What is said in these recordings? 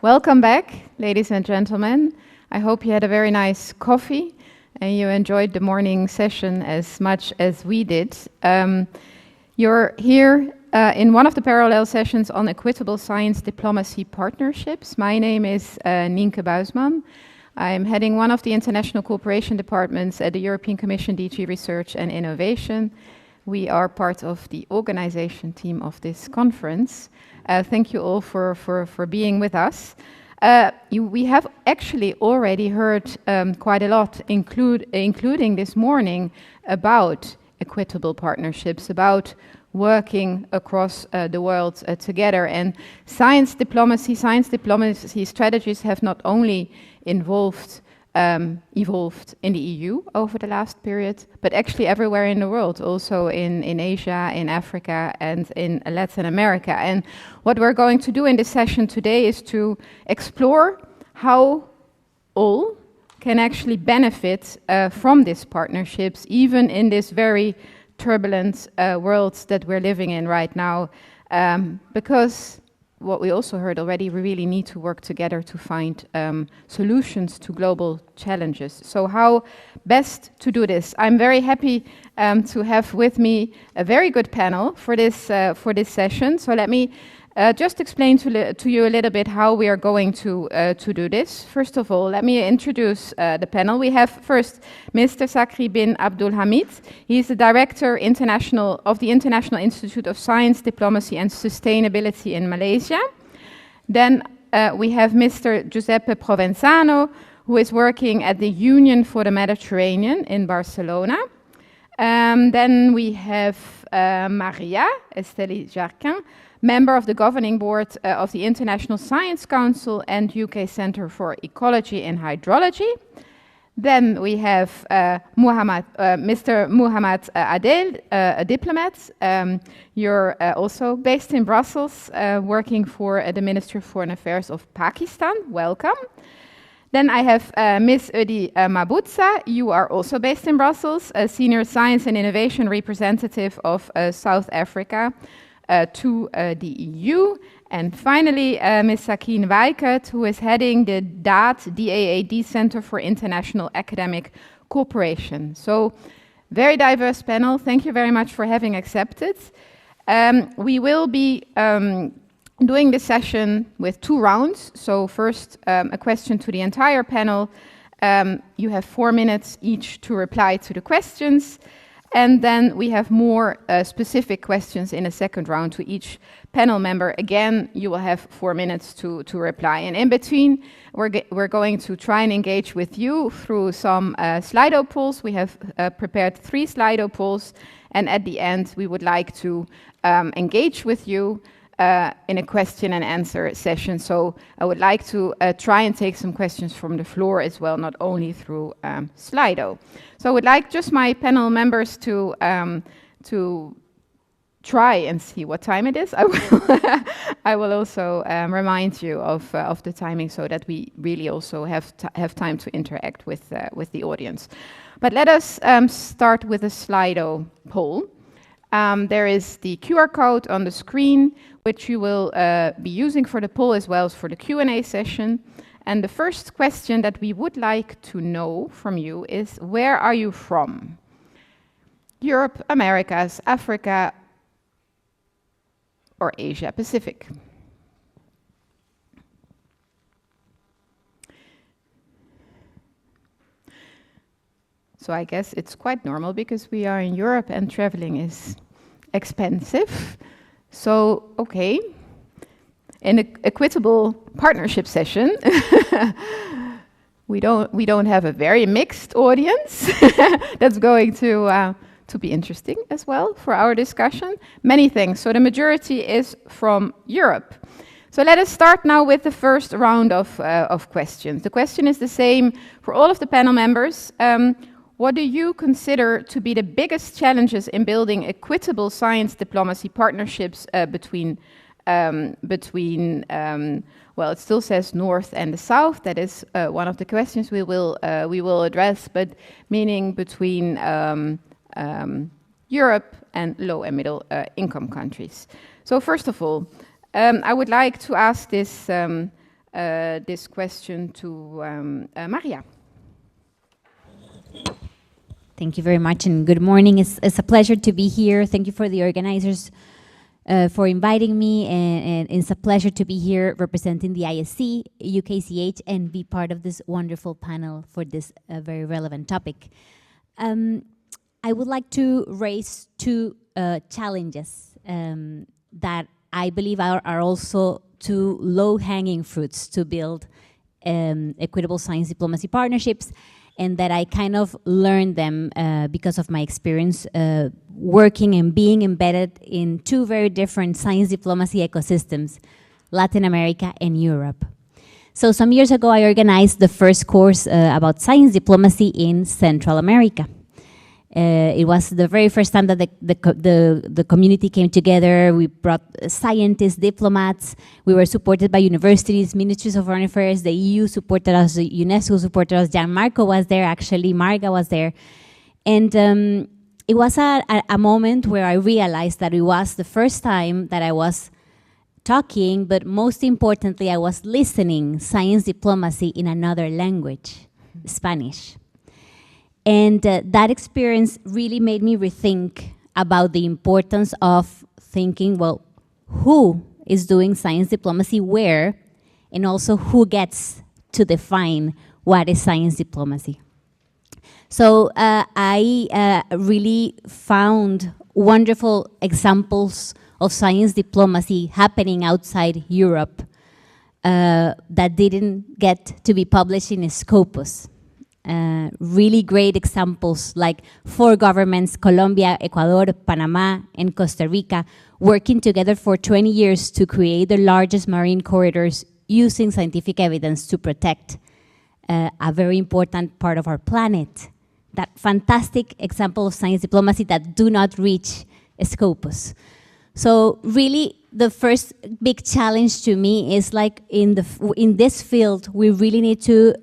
Welcome back, ladies and gentlemen. I hope you had a very nice coffee and you enjoyed the morning session as much as we did. You're here in one of the parallel sessions on Equitable Science Diplomacy Partnerships. My name is Nienke Buisman. I'm heading one of the international cooperation departments at the European Commission DG Research and Innovation. We are part of the organization team of this conference. Thank you all for being with us. We have actually already heard quite a lot, including this morning, about equitable partnerships, about working across the world together. And science diplomacy strategies have not only evolved in the EU over the last period, but actually everywhere in the world, also in Asia, in Africa, and in Latin America. And what we're going to do in this session today is to explore how all can actually benefit from these partnerships, even in this very turbulent world that we're living in right now, because what we also heard already, we really need to work together to find solutions to global challenges. So how best to do this? I'm very happy to have with me a very good panel for this session. So let me just explain to you a little bit how we are going to do this. First of all, let me introduce the panel. We have first Mr. Zakri bin Abdul Hamid. He is the Director of the International Institute of Science, Diplomacy and Sustainability in Malaysia. Then we have Mr. Giuseppe Provenzano, who is working at the Union for the Mediterranean in Barcelona. Then we have Maria Estelí Jarquín, member of the governing board of the International Science Council and UK Centre for Ecology and Hydrology. Then we have Mr. Muhammad Adel, a diplomat. You're also based in Brussels, working for the Ministry of Foreign Affairs of Pakistan. Welcome. Then I have Ms. Eudy Mabuza. You are also based in Brussels, a senior science and innovation representative of South Africa to the EU. And finally, Ms. Sakine Weikert, who is heading the DAAD Center for International Academic Cooperation. So, very diverse panel. Thank you very much for having accepted. We will be doing this session with 2 rounds. So first, a question to the entire panel. You have 4 minutes each to reply to the questions. And then we have more specific questions in a second round to each panel member. Again, you will have 4 minutes to reply. And in between, we're going to try and engage with you through some Slido polls. We have prepared 3 Slido polls. And at the end, we would like to engage with you in a question and answer session. So I would like to try and take some questions from the floor as well, not only through Slido. So I would like just my panel members to try and see what time it is. I will also remind you of the timing so that we really also have time to interact with the audience. But let us start with a Slido poll. There is the QR code on the screen, which you will be using for the poll as well as for the Q&A session. And the first question that we would like to know from you is, where are you from? Europe, Americas, Africa, or Asia Pacific? So I guess it's quite normal because we are in Europe and traveling is expensive. So, okay, in an equitable partnership session, we don't have a very mixed audience. That's going to be interesting as well for our discussion. Many things. So the majority is from Europe. So let us start now with the first round of questions. The question is the same for all of the panel members. What do you consider to be the biggest challenges in building equitable science diplomacy partnerships between well, it still says North and the South. That is one of the questions we will address, but meaning between Europe and low and middle income countries. So first of all, I would like to ask this this question to Maria. Thank you very much, and good morning. It's a pleasure to be here. Thank you for the organizers for inviting me, and it's a pleasure to be here representing the ISC, UKCH, and be part of this wonderful panel for this very relevant topic. I would like to raise two challenges that I believe are also two low-hanging fruits to build equitable science diplomacy partnerships, and that I kind of learned them because of my experience working and being embedded in two very different science diplomacy ecosystems, Latin America and Europe. So some years ago, I organized the first course about science diplomacy in Central America. It was the very first time that the community came together. We brought scientists, diplomats. We were supported by universities, ministries of foreign affairs. The EU supported us, the UNESCO supported us. Gianmarco was there, actually. Marga was there. And it was a moment where I realized that it was the first time that I was talking, but most importantly, I was listening science diplomacy in another language, Spanish. And that experience really made me rethink about the importance of thinking, well, who is doing science diplomacy where, and also who gets to define what is science diplomacy. So I really found wonderful examples of science diplomacy happening outside Europe that didn't get to be published in Scopus. Really great examples like 4 governments, Colombia, Ecuador, Panama, and Costa Rica, working together for 20 years to create the largest marine corridors using scientific evidence to protect a very important part of our planet. That fantastic example of science diplomacy that do not reach Scopus. So really, the first big challenge to me is like in this field, we really need to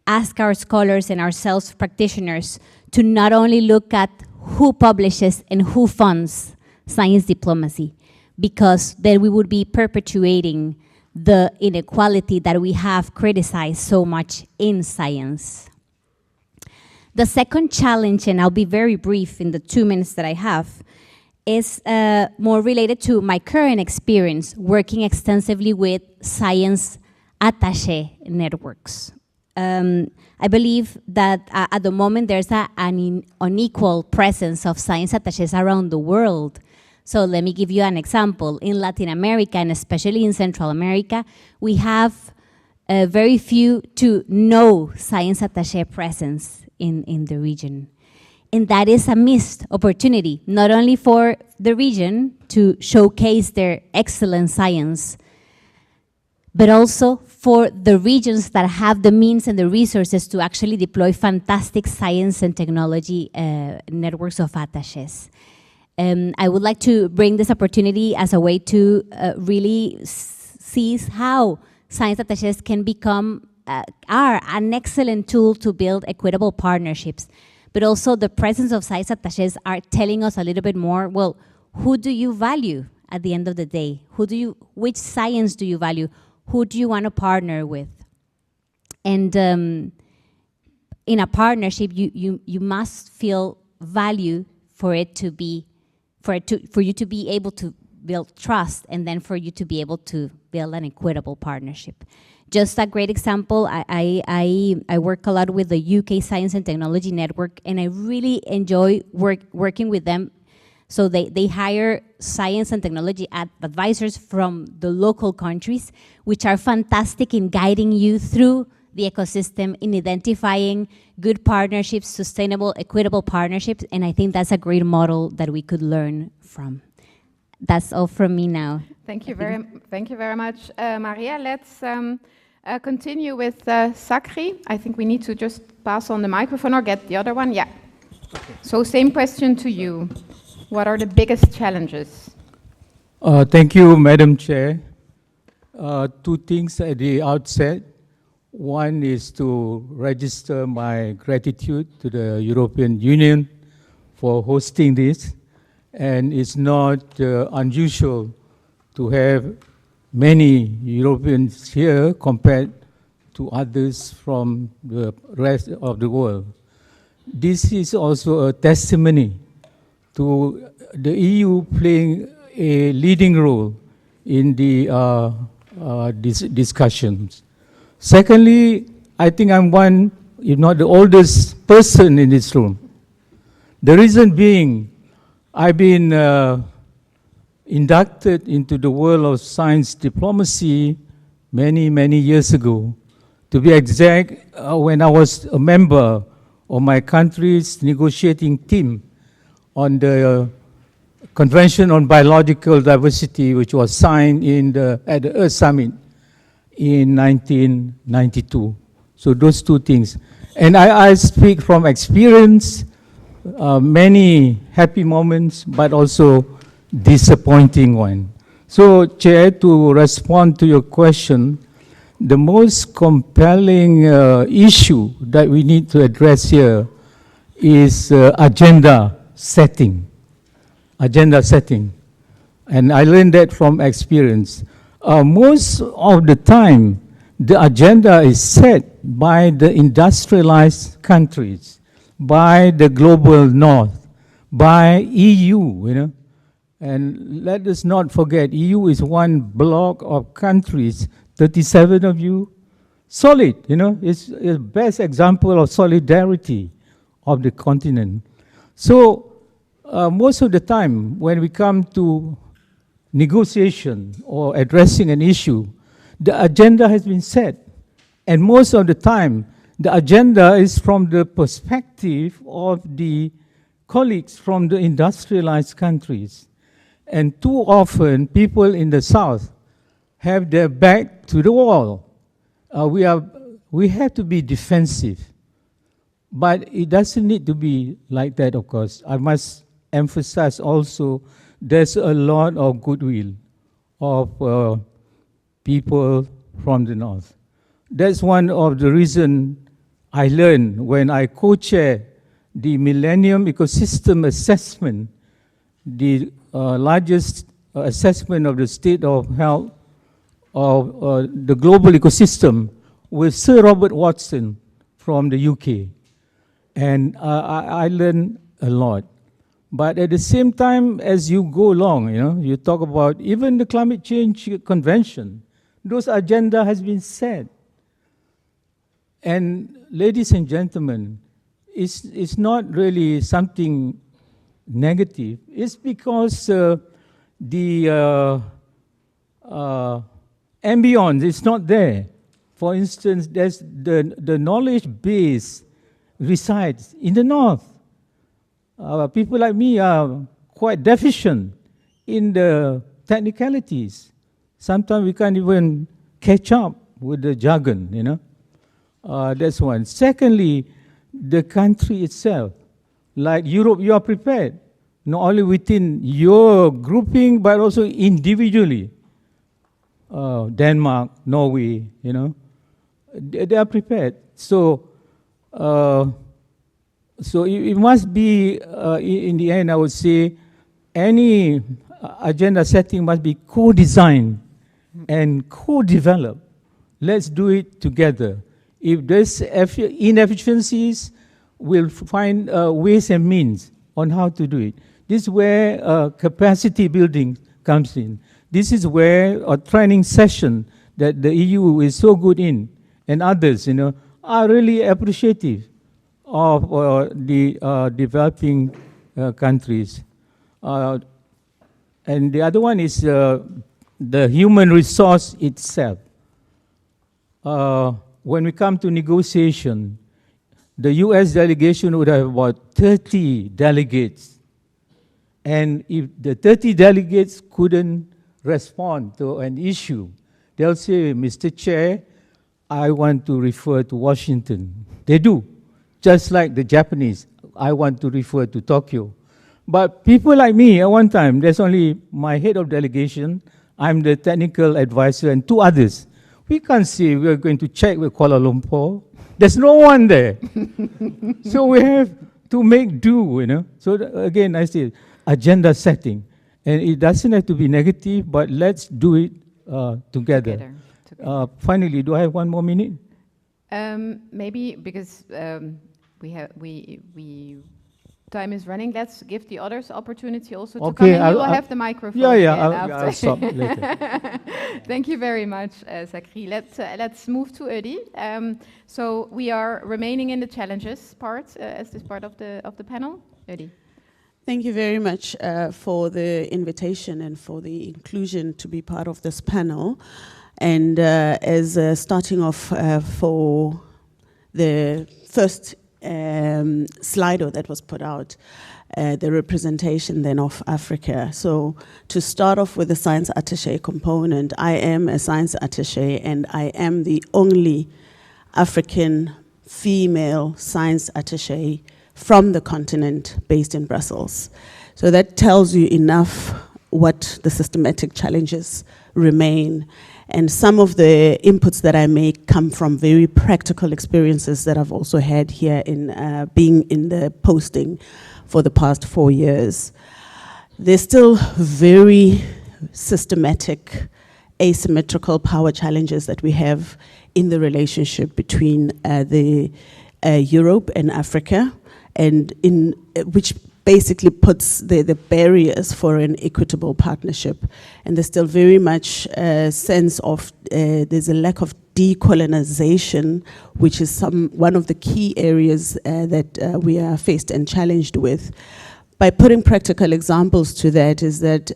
ask our scholars and ourselves practitioners to not only look at who publishes and who funds science diplomacy, because then we would be perpetuating the inequality that we have criticized so much in science. The second challenge, and I'll be very brief in the 2 minutes that I have, is more related to my current experience working extensively with science attaché networks. I believe that at the moment there's an unequal presence of science attachés around the world. So let me give you an example. In Latin America, and especially in Central America, we have very few to no science attaché presence in the region. And that is a missed opportunity, not only for the region to showcase their excellent science, but also for the regions that have the means and the resources to actually deploy fantastic science and technology networks of attachés. I would like to bring this opportunity as a way to really see how science attachés can become, are an excellent tool to build equitable partnerships. But also the presence of science attachés are telling us a little bit more, well, who do you value at the end of the day? Which science do you value? Who do you want to partner with? And in a partnership, you must feel value for you to be able to build trust, and then for you to be able to build an equitable partnership. Just a great example, I work a lot with the UK Science and Technology Network, and I really enjoy working with them. So they hire science and technology advisors from the local countries, which are fantastic in guiding you through the ecosystem, in identifying good partnerships, sustainable, equitable partnerships, and I think that's a great model that we could learn from. That's all from me now. Thank you very much, Maria. Let's continue with Zakri. I think we need to just pass on the microphone or get the other one. Yeah. Okay. So same question to you. What are the biggest challenges? Thank you, Madam Chair. 2 things at the outset. One is to register my gratitude to the European Union for hosting this. And it's not unusual to have many Europeans here compared to others from the rest of the world. This is also a testimony to the EU playing a leading role in the discussions. Secondly, I think I'm one, if not the oldest person in this room. The reason being, I've been inducted into the world of science diplomacy many, many years ago. To be exact, when I was a member of my country's negotiating team on the Convention on Biological Diversity, which was signed at the Earth Summit in 1992. So those two things. And I speak from experience, many happy moments, but also disappointing one. So, Chair, to respond to your question, the most compelling issue that we need to address here is agenda setting. Agenda setting. And I learned that from experience. Most of the time, the agenda is set by the industrialized countries, by the global north, by EU, you know. And let us not forget, EU is one block of countries, 37 of you, solid, you know. It's the best example of solidarity of the continent. So, most of the time, when we come to negotiation or addressing an issue, the agenda has been set. And most of the time, the agenda is from the perspective of the colleagues from the industrialized countries. And too often, people in the South have their back to the wall. We have to be defensive. But it doesn't need to be like that, of course. I must emphasize also there's a lot of goodwill of people from the North. That's one of the reasons I learned when I co-chair the Millennium Ecosystem Assessment, the largest assessment of the state of health of the global ecosystem with Sir Robert Watson from the UK. And I learned a lot. But at the same time, as you go along, you know, you talk about even the climate change convention, those agenda has been set. And ladies and gentlemen, it's not really something negative. It's because the ambience is not there. For instance, there's the knowledge base resides in the north. People like me are quite deficient in the technicalities. Sometimes we can't even catch up with the jargon, you know. That's one. Secondly, the country itself. Like Europe, you are prepared, not only within your grouping, but also individually. Denmark, Norway, you know, they are prepared. So it must be, in the end, I would say, any agenda setting must be co-designed and co-developed. Let's do it together. If there's inefficiencies, we'll find ways and means on how to do it. This is where capacity building comes in. This is where a training session that the EU is so good in, and others, you know, are really appreciative of the developing countries. And the other one is the human resource itself. When we come to negotiation, the US delegation would have about 30 delegates. And if the 30 delegates couldn't respond to an issue, they'll say, Mr. Chair, I want to refer to Washington. They do. Just like the Japanese, I want to refer to Tokyo. But people like me, at one time, there's only my head of delegation, I'm the technical advisor, and two others. We can't say we're going to check with Kuala Lumpur. There's no one there. So we have to make do, you know. So again, I say agenda setting. And it doesn't have to be negative, but let's do it together. Finally, do I have 1 more minute? Maybe because time is running. Let's give the others opportunity also to come in. You will have the microphone. I'll stop later. Thank you very much, Zakri. Let's move to Eudy. So we are remaining in the challenges part as this part of the panel. Eudy. Thank you very much for the invitation and for the inclusion to be part of this panel. And as starting off for the first Slido that was put out, the representation then of Africa. So to start off with the science attaché component, I am a science attaché and I am the only African female science attaché from the continent based in Brussels. So that tells you enough what the systematic challenges remain. And some of the inputs that I make come from very practical experiences that I've also had here in being in the posting for the past 4 years. There's still very systematic, asymmetrical power challenges that we have in the relationship between Europe and Africa, and in which basically puts the barriers for an equitable partnership. And there's still very much a sense of there's a lack of decolonization, which is one of the key areas that we are faced and challenged with. By putting practical examples to that is that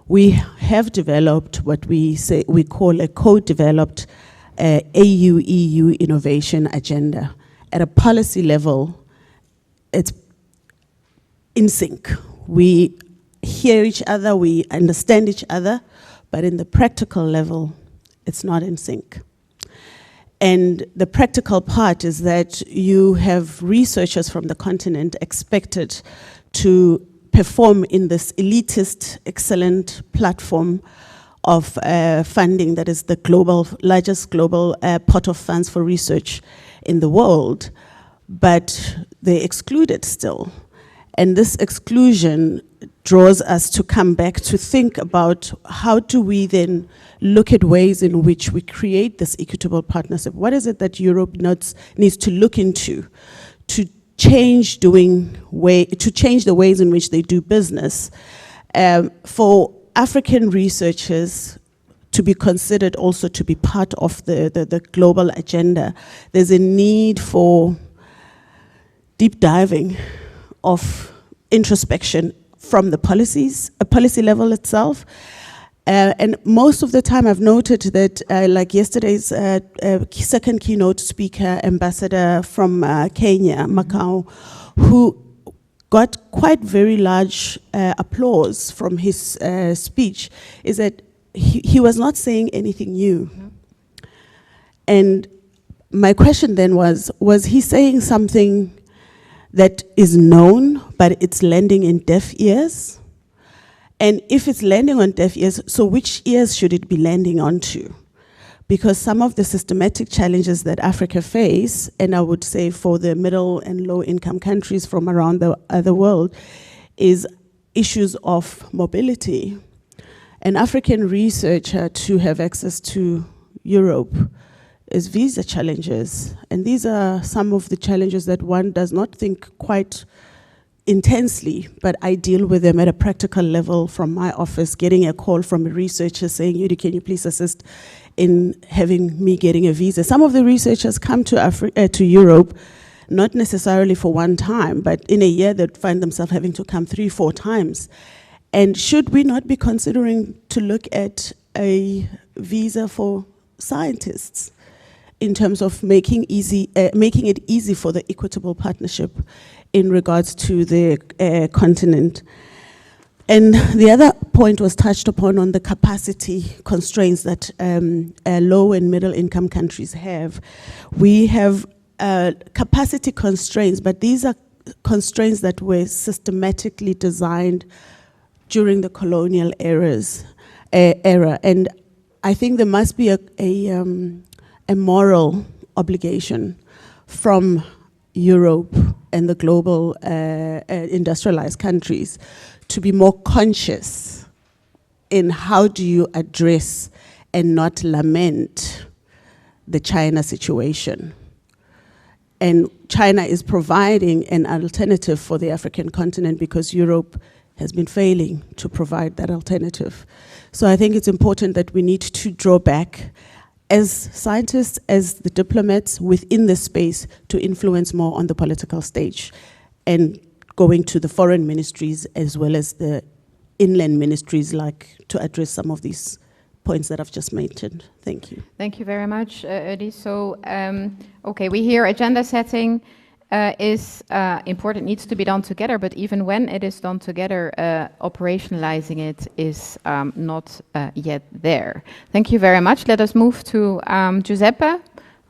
we have developed what we call a co-developed AU-EU innovation agenda. At a policy level, it's in sync. We hear each other, we understand each other, but in the practical level, it's not in sync. And the practical part is that you have researchers from the continent expected to perform in this elitist, excellent platform of funding that is the largest global pot of funds for research in the world, but they're excluded still. And this exclusion draws us to come back to think about how do we then look at ways in which we create this equitable partnership. What is it that Europe needs to look into to change the ways in which they do business? For African researchers to be considered also to be part of the global agenda, there's a need for deep diving of introspection from the policy level itself. And most of the time I've noted that, like yesterday's second keynote speaker, ambassador from Kenya, Macau, who got quite very large applause from his speech, is that he was not saying anything new. Mm-hmm. And my question then was he saying something that is known, but it's landing in deaf ears? And if it's landing on deaf ears, so which ears should it be landing onto? Because some of the systematic challenges that Africa face, and I would say for the middle and low income countries from around the world, is issues of mobility. An African researcher to have access to Europe is visa challenges. And these are some of the challenges that one does not think quite intensely, but I deal with them at a practical level from my office, getting a call from a researcher saying, Eudy, can you please assist in having me getting a visa? Some of the researchers come to Europe, not necessarily for one time, but in a year they find themselves having to come 3-4 times. And should we not be considering to look at a visa for scientists in terms of making it easy for the equitable partnership in regards to the continent? And the other point was touched upon on the capacity constraints that low and middle income countries have. We have capacity constraints, but these are constraints that were systematically designed during the colonial era. And I think there must be a moral obligation from Europe and the global industrialized countries to be more conscious in how do you address and not lament the China situation. And China is providing an alternative for the African continent because Europe has been failing to provide that alternative. So I think it's important that we need to draw back as scientists, as the diplomats within the space to influence more on the political stage and going to the foreign ministries as well as the inland ministries like to address some of these points that I've just mentioned. Thank you. Thank you very much, Eudy. So, okay, we hear agenda setting is important, needs to be done together, but even when it is done together, operationalizing it is not yet there. Thank you very much. Let us move to Giuseppe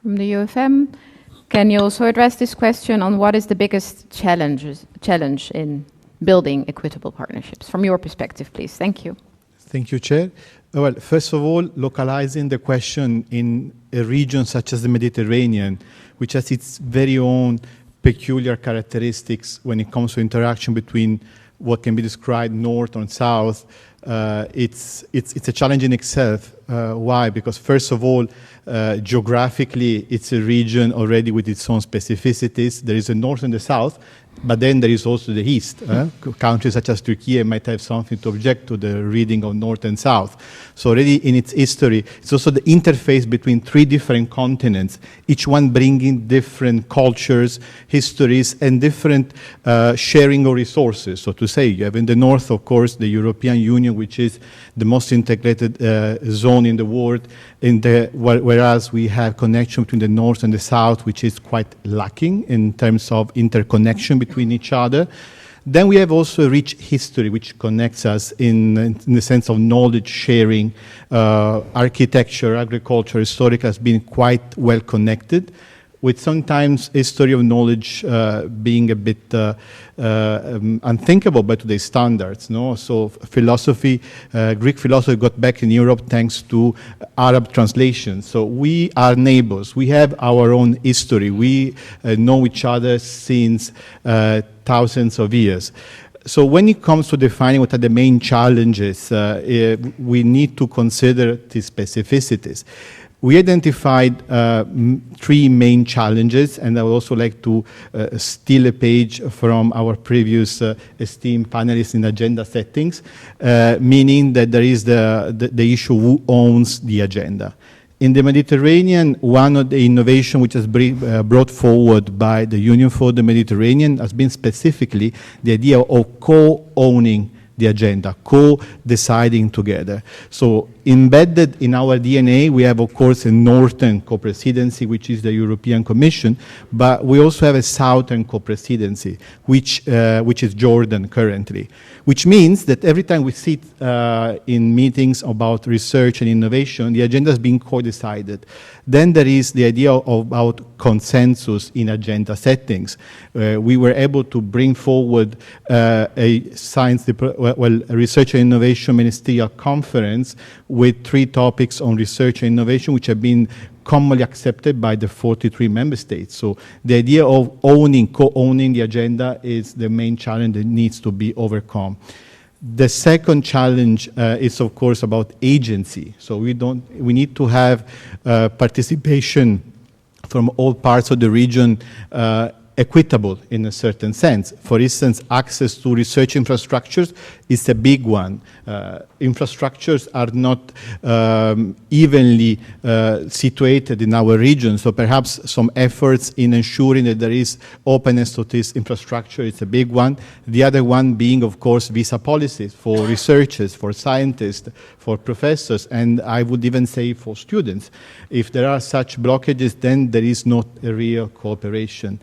from the UFM. Can you also address this question on what is the biggest challenge in building equitable partnerships? From your perspective, please. Thank you. Thank you, Chair. Well, first of all, localizing the question in a region such as the Mediterranean, which has its very own peculiar characteristics when it comes to interaction between what can be described north and south, it's a challenge in itself. Why? Because first of all, geographically, it's a region already with its own specificities. There is a north and the south, but then there is also the east. Countries such as Turkey might have something to object to the reading of north and south. So already in its history, it's also the interface between three different continents, each one bringing different cultures, histories, and different sharing of resources. So to say, you have in the north, of course, the European Union, which is the most integrated zone in the world, whereas we have connection between the north and the south, which is quite lacking in terms of interconnection between each other. Then we have also a rich history which connects us in the sense of knowledge sharing. Architecture, agriculture, historical has been quite well connected, with sometimes history of knowledge being a bit unthinkable by today's standards. No? So philosophy, Greek philosophy got back in Europe thanks to Arab translation. So we are neighbors. We have our own history. We know each other since thousands of years. So when it comes to defining what are the main challenges, we need to consider the specificities. We identified three main challenges, and I would also like to steal a page from our previous esteemed panelists in agenda settings, meaning that there is the issue who owns the agenda. In the Mediterranean, one of the innovations which has brought forward by the Union for the Mediterranean has been specifically the idea of co-owning the agenda, co-deciding together. So embedded in our DNA, we have, of course, a northern co-presidency, which is the European Commission, but we also have a southern co-presidency, which is Jordan currently, which means that every time we sit in meetings about research and innovation, the agenda is being co-decided. Then there is the idea about consensus in agenda settings. We were able to bring forward a research and innovation ministerial conference with 3 topics on research and innovation, which have been commonly accepted by the 43 member states. So the idea of co-owning the agenda is the main challenge that needs to be overcome. The second challenge is, of course, about agency. So we need to have participation from all parts of the region equitable in a certain sense. For instance, access to research infrastructures is a big one. Infrastructures are not evenly situated in our region, so perhaps some efforts in ensuring that there is openness to this infrastructure is a big one. The other one being, of course, visa policies for researchers, for scientists, for professors, and I would even say for students. If there are such blockages, then there is not a real cooperation.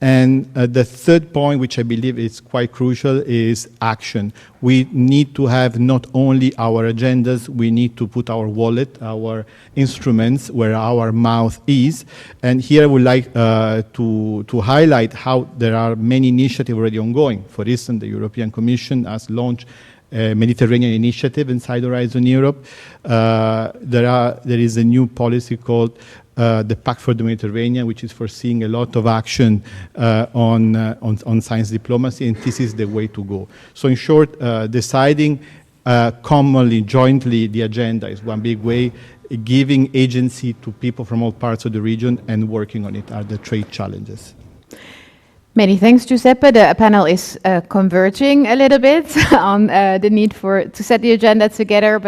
And the third point, which I believe is quite crucial, is action. We need to have not only our agendas, we need to put our wallet, our instruments where our mouth is. And here I would like to highlight how there are many initiatives already ongoing. For instance, the European Commission has launched a Mediterranean initiative inside Horizon Europe. There is a new policy called the Pact for the Mediterranean, which is foreseeing a lot of action on science diplomacy, and this is the way to go. So in short, deciding commonly, jointly, the agenda is one big way. Giving agency to people from all parts of the region and working on it are the three challenges. Many thanks, Giuseppe. The panel is converging a little bit on the need to set the agenda together,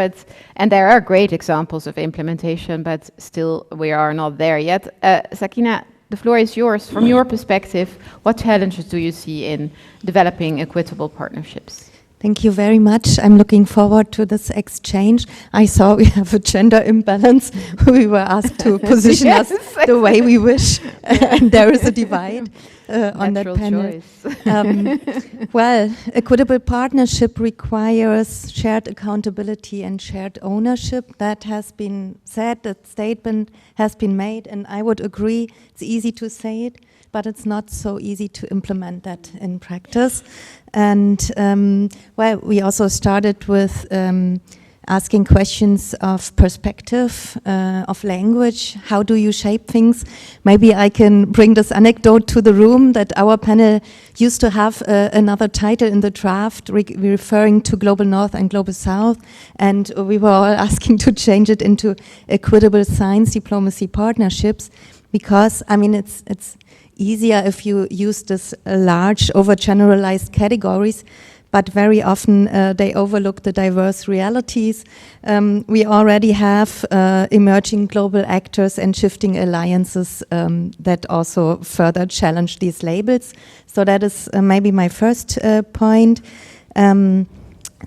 and there are great examples of implementation, but still we are not there yet. Sakine, the floor is yours. From your perspective, what challenges do you see in developing equitable partnerships? Thank you very much. I'm looking forward to this exchange. I saw we have a gender imbalance. We were asked to position us the way we wish, and there is a divide on that panel. Well, equitable partnership requires shared accountability and shared ownership. That has been said, that statement has been made, and I would agree. It's easy to say it, but it's not so easy to implement that in practice. And well, we also started with asking questions of perspective, of language. How do you shape things? Maybe I can bring this anecdote to the room that our panel used to have another title in the draft referring to Global North and Global South, and we were all asking to change it into Equitable Science Diplomacy Partnerships, because, I mean, it's easier if you use this large overgeneralized categories, but very often they overlook the diverse realities. We already have emerging global actors and shifting alliances that also further challenge these labels. So that is maybe my first point.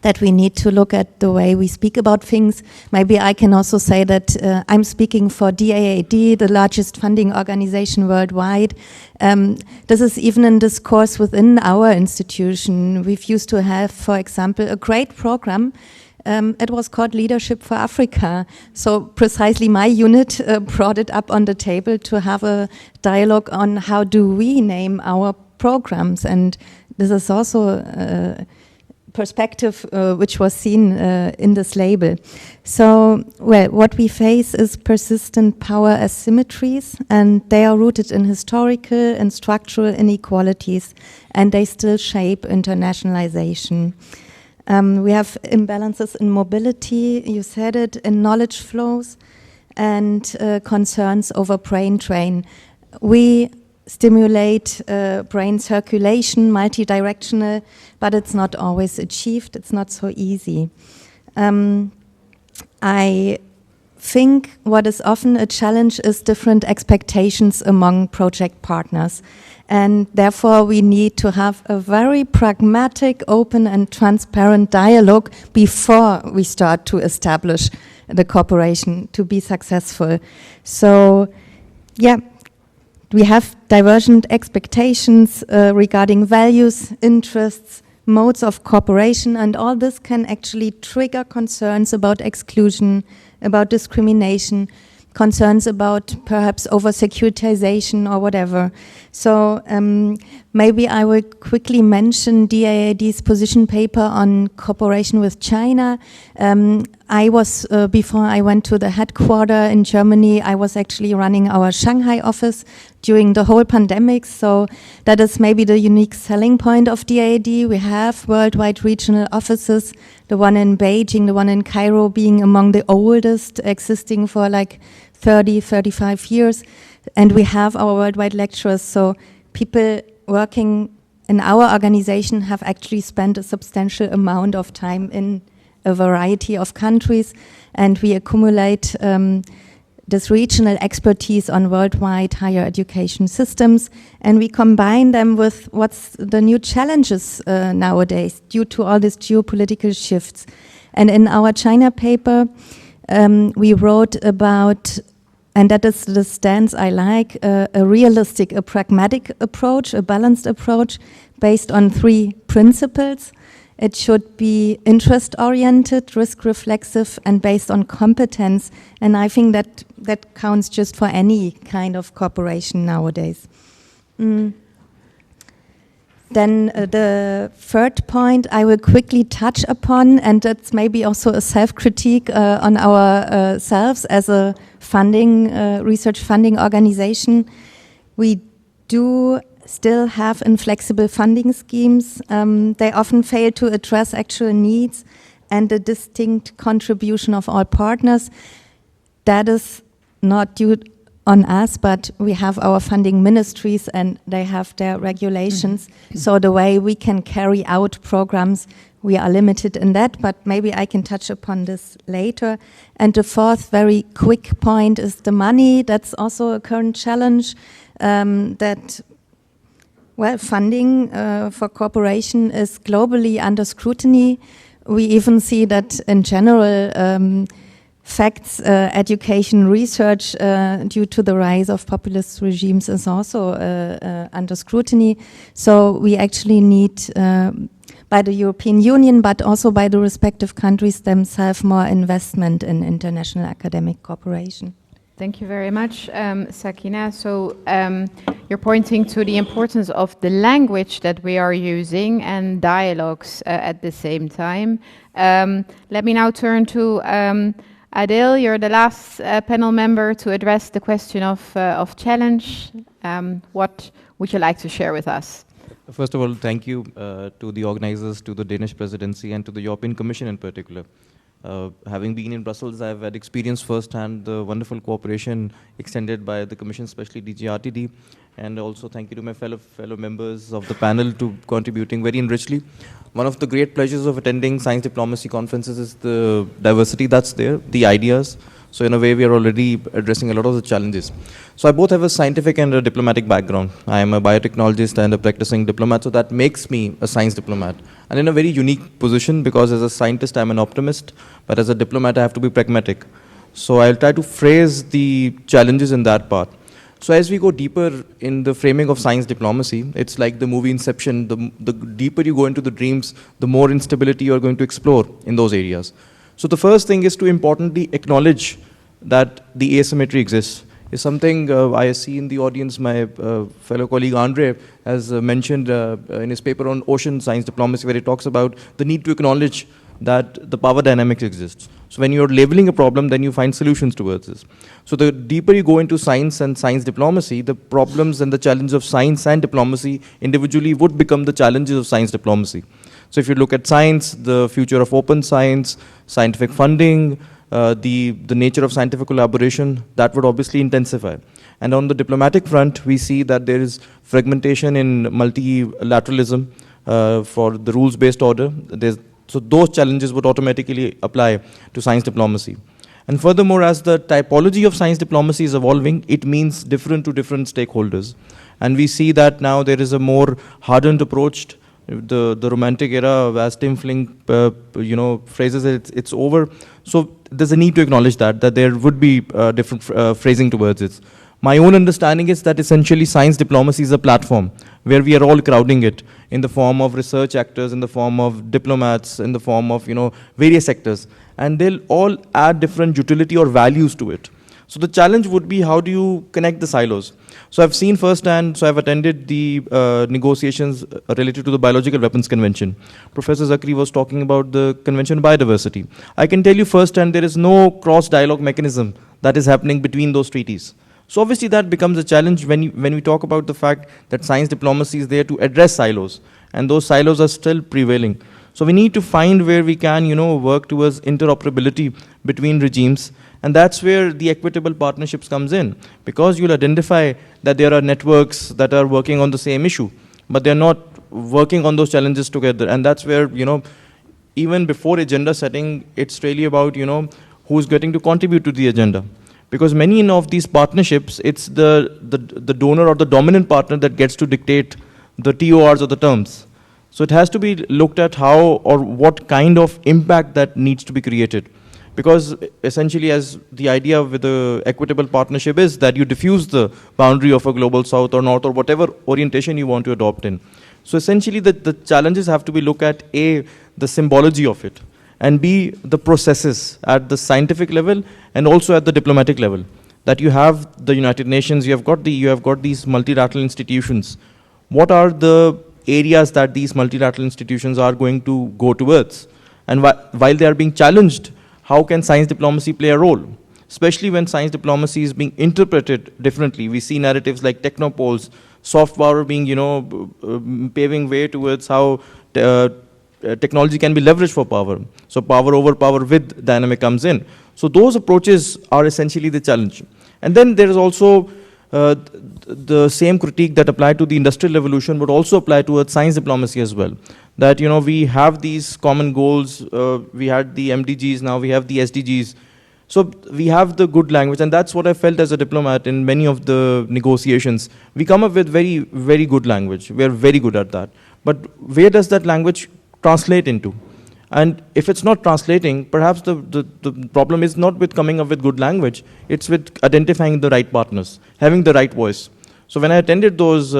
That we need to look at the way we speak about things. Maybe I can also say that I'm speaking for DAAD, the largest funding organization worldwide. This is even in discourse within our institution. We've used to have, for example, a great program. It was called Leadership for Africa. So precisely my unit brought it up on the table to have a dialogue on how do we name our programs. And this is also perspective which was seen in this label. So, well, what we face is persistent power asymmetries, and they are rooted in historical and structural inequalities, and they still shape internationalization. We have imbalances in mobility, you said it, in knowledge flows, and concerns over brain drain. We stimulate brain circulation, multidirectional, but it's not always achieved. It's not so easy. I think what is often a challenge is different expectations among project partners. And therefore, we need to have a very pragmatic, open and transparent dialogue before we start to establish the cooperation to be successful. So, yeah, we have divergent expectations regarding values, interests, modes of cooperation, and all this can actually trigger concerns about exclusion, about discrimination, concerns about perhaps over-securitization or whatever. So maybe I will quickly mention DAAD's position paper on cooperation with China. I was, before I went to the headquarters in Germany, I was actually running our Shanghai office during the whole pandemic. So that is maybe the unique selling point of DAAD. We have worldwide regional offices, the one in Beijing, the one in Cairo being among the oldest, existing for like 30, 35 years. And we have our worldwide lecturers. So people working in our organization have actually spent a substantial amount of time in a variety of countries. And we accumulate this regional expertise on worldwide higher education systems. And we combine them with what's the new challenges nowadays due to all these geopolitical shifts. And in our China paper, we wrote about, and that is the stance I like, a realistic, a pragmatic approach, a balanced approach based on 3 principles. It should be interest-oriented, risk-reflexive, and based on competence. And I think that counts just for any kind of cooperation nowadays. Then the third point I will quickly touch upon, and that's maybe also a self-critique on ourselves as a funding, research funding organization. We do still have inflexible funding schemes. They often fail to address actual needs, and a distinct contribution of all partners. That is not due on us, but we have our funding ministries and they have their regulations. So the way we can carry out programs, we are limited in that, but maybe I can touch upon this later. And the fourth very quick point is the money. That's also a current challenge, that funding for cooperation is globally under scrutiny. We even see that in general, facts, education, research, due to the rise of populist regimes is also under scrutiny. So we actually need, by the European Union, but also by the respective countries themselves, more investment in international academic cooperation. Thank you very much, Sakine. So you're pointing to the importance of the language that we are using and dialogues at the same time. Let me now turn to Abdul. You're the last panel member to address the question of challenge. What would you like to share with us? First of all, thank you to the organizers, to the Danish presidency, and to the European Commission in particular. Having been in Brussels, I've had experience firsthand the wonderful cooperation extended by the Commission, especially DG RTD, and also thank you to my fellow members of the panel to contributing very enrichingly. One of the great pleasures of attending science diplomacy conferences is the diversity that's there, the ideas. So in a way, we are already addressing a lot of the challenges. So I both have a scientific and a diplomatic background. I am a biotechnologist and a practicing diplomat, so that makes me a science diplomat. And in a very unique position, because as a scientist, I'm an optimist, but as a diplomat, I have to be pragmatic. So I'll try to phrase the challenges in that part. So as we go deeper in the framing of science diplomacy, it's like the movie Inception. The deeper you go into the dreams, the more instability you're going to explore in those areas. So the first thing is to importantly acknowledge that the asymmetry exists. Is something I see in the audience. My fellow colleague Andre has mentioned in his paper on ocean science diplomacy, where he talks about the need to acknowledge that the power dynamics exists. So when you're labeling a problem, then you find solutions towards this. So the deeper you go into science and science diplomacy, the problems and the challenges of science and diplomacy individually would become the challenges of science diplomacy. So if you look at science, the future of open science, scientific funding, the nature of scientific collaboration, that would obviously intensify. And on the diplomatic front, we see that there is fragmentation in multilateralism for the rules-based order. So those challenges would automatically apply to science diplomacy. And furthermore, as the typology of science diplomacy is evolving, it means different to different stakeholders. And we see that now there is a more hardened approach. The romantic era, as Tim Flink phrases it, it's over. So there's a need to acknowledge that there would be different phrasing towards it. My own understanding is that essentially science diplomacy is a platform where we are all crowding it in the form of research actors, in the form of diplomats, in the form of various sectors, and they'll all add different utility or values to it. So the challenge would be, how do you connect the silos? So I've seen firsthand, so I've attended the negotiations related to the Biological Weapons Convention. Professor Zakri was talking about the Convention on Biodiversity. I can tell you firsthand, there is no cross-dialogue mechanism that is happening between those treaties. So obviously that becomes a challenge when we talk about the fact that science diplomacy is there to address silos, and those silos are still prevailing. So we need to find where we can, work towards interoperability between regimes. And that's where the equitable partnerships comes in, because you'll identify that there are networks that are working on the same issue, but they're not working on those challenges together. And that's where, even before agenda setting, it's really about, who's getting to contribute to the agenda. Because many of these partnerships, it's the donor or the dominant partner that gets to dictate the TORs or the terms. So it has to be looked at how or what kind of impact that needs to be created. Because essentially, as the idea with the equitable partnership is that you diffuse the boundary of a global south or north or whatever orientation you want to adopt in. So essentially, the challenges have to be looked at A, the symbology of it, and B, the processes at the scientific level and also at the diplomatic level. That you have the United Nations, you have got these multilateral institutions. What are the areas that these multilateral institutions are going to go towards? And while they are being challenged, how can science diplomacy play a role? Especially when science diplomacy is being interpreted differently. We see narratives like technopoles, soft power being, paving way towards how technology can be leveraged for power. So power over power with dynamic comes in. So those approaches are essentially the challenge. And then there is also the same critique that applied to the industrial revolution would also apply towards science diplomacy as well. That, you know, we have these common goals, we had the MDGs, now we have the SDGs. So we have the good language, and that's what I felt as a diplomat in many of the negotiations. We come up with very, very good language. We are very good at that. But where does that language translate into? And if it's not translating, perhaps the problem is not with coming up with good language, it's with identifying the right partners, having the right voice. So when I attended those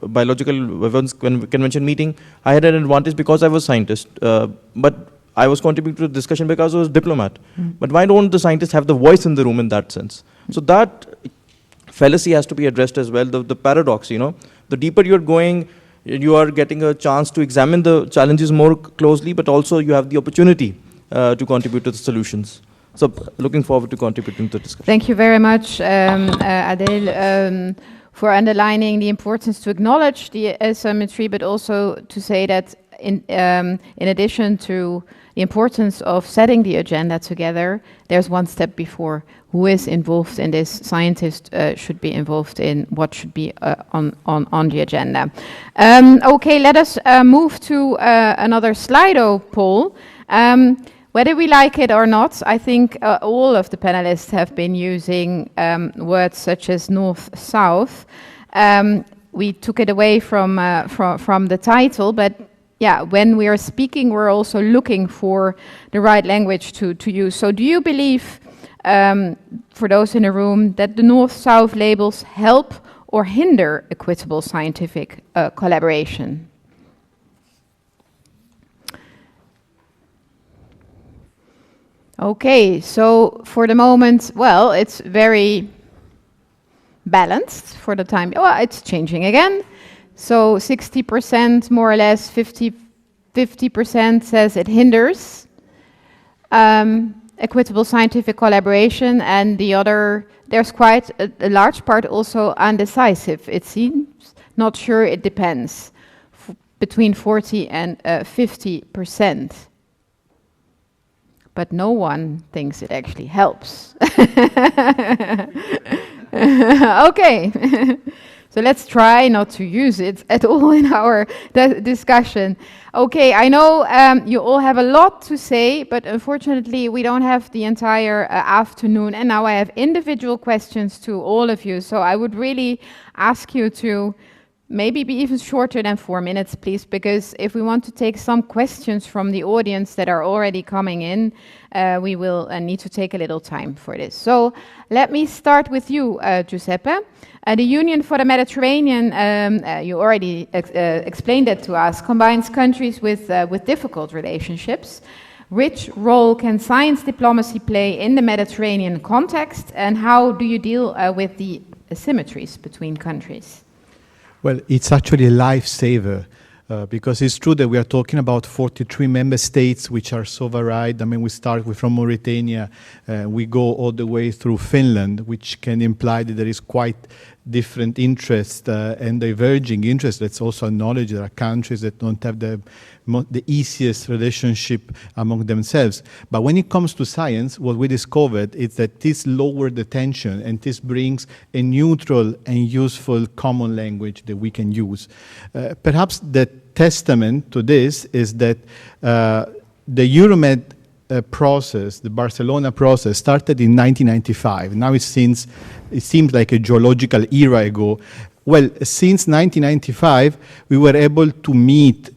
biological weapons convention meeting, I had an advantage because I was a scientist, but I was contributing to the discussion because I was a diplomat. But why don't the scientists have the voice in the room in that sense? So that fallacy has to be addressed as well, the paradox, you know. The deeper you're going, you are getting a chance to examine the challenges more closely, but also you have the opportunity to contribute to the solutions. So looking forward to contributing to the discussion. Thank you very much, Adil, for underlining the importance to acknowledge the asymmetry, but also to say that in addition to the importance of setting the agenda together, there's one step before. Who is involved in this? Scientists should be involved in what should be on the agenda. Okay, let us move to another Slido poll. Whether we like it or not, I think all of the panelists have been using words such as north-south. We took it away from the title, but yeah, when we are speaking, we're also looking for the right language to use. So do you believe, for those in the room, that the north-south labels help or hinder equitable scientific collaboration? Okay, so for the moment, well, it's very balanced for the time. Well, it's changing again. So 60% more or less, 50% says it hinders equitable scientific collaboration, and the other, there's quite a large part also undecisive, it seems. Not sure, it depends. Between 40 and 50%. But no one thinks it actually helps. Okay. So let's try not to use it at all in our discussion. Okay, I know you all have a lot to say, but unfortunately we don't have the entire afternoon. And now I have individual questions to all of you. So I would really ask you to maybe be even shorter than 4 minutes, please, because if we want to take some questions from the audience that are already coming in, we will need to take a little time for this. So let me start with you, Giuseppe. The Union for the Mediterranean, you already explained that to us, combines countries with difficult relationships. Which role can science diplomacy play in the Mediterranean context, and how do you deal with the asymmetries between countries? Well, it's actually a lifesaver because it's true that we are talking about 43 member states which are so varied. I mean, we start from Mauritania, we go all the way through Finland, which can imply that there is quite different interests and diverging interests. Let's also acknowledge there are countries that don't have the easiest relationship among themselves. But when it comes to science, what we discovered is that this lowers the tension and this brings a neutral and useful common language that we can use. Perhaps the testament to this is that the Euromed process, the Barcelona process, started in 1995. Now it seems like a geological era ago. Well, since 1995, we were able to meet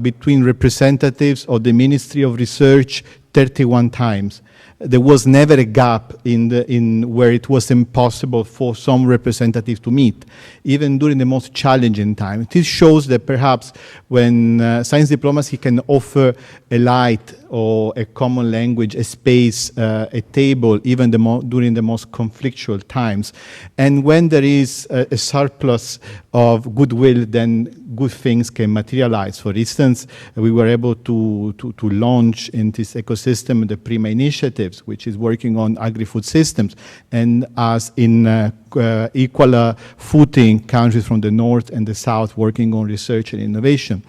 between representatives of the Ministry of Research 31 times. There was never a gap in where it was impossible for some representatives to meet, even during the most challenging time. This shows that perhaps when science diplomacy can offer a light or a common language, a space, a table, even during the most conflictual times. And when there is a surplus of goodwill, then good things can materialize. For instance, we were able to launch in this ecosystem the Prima initiatives, which is working on agri-food systems, and as in equal footing countries from the north and the south working on research and innovation.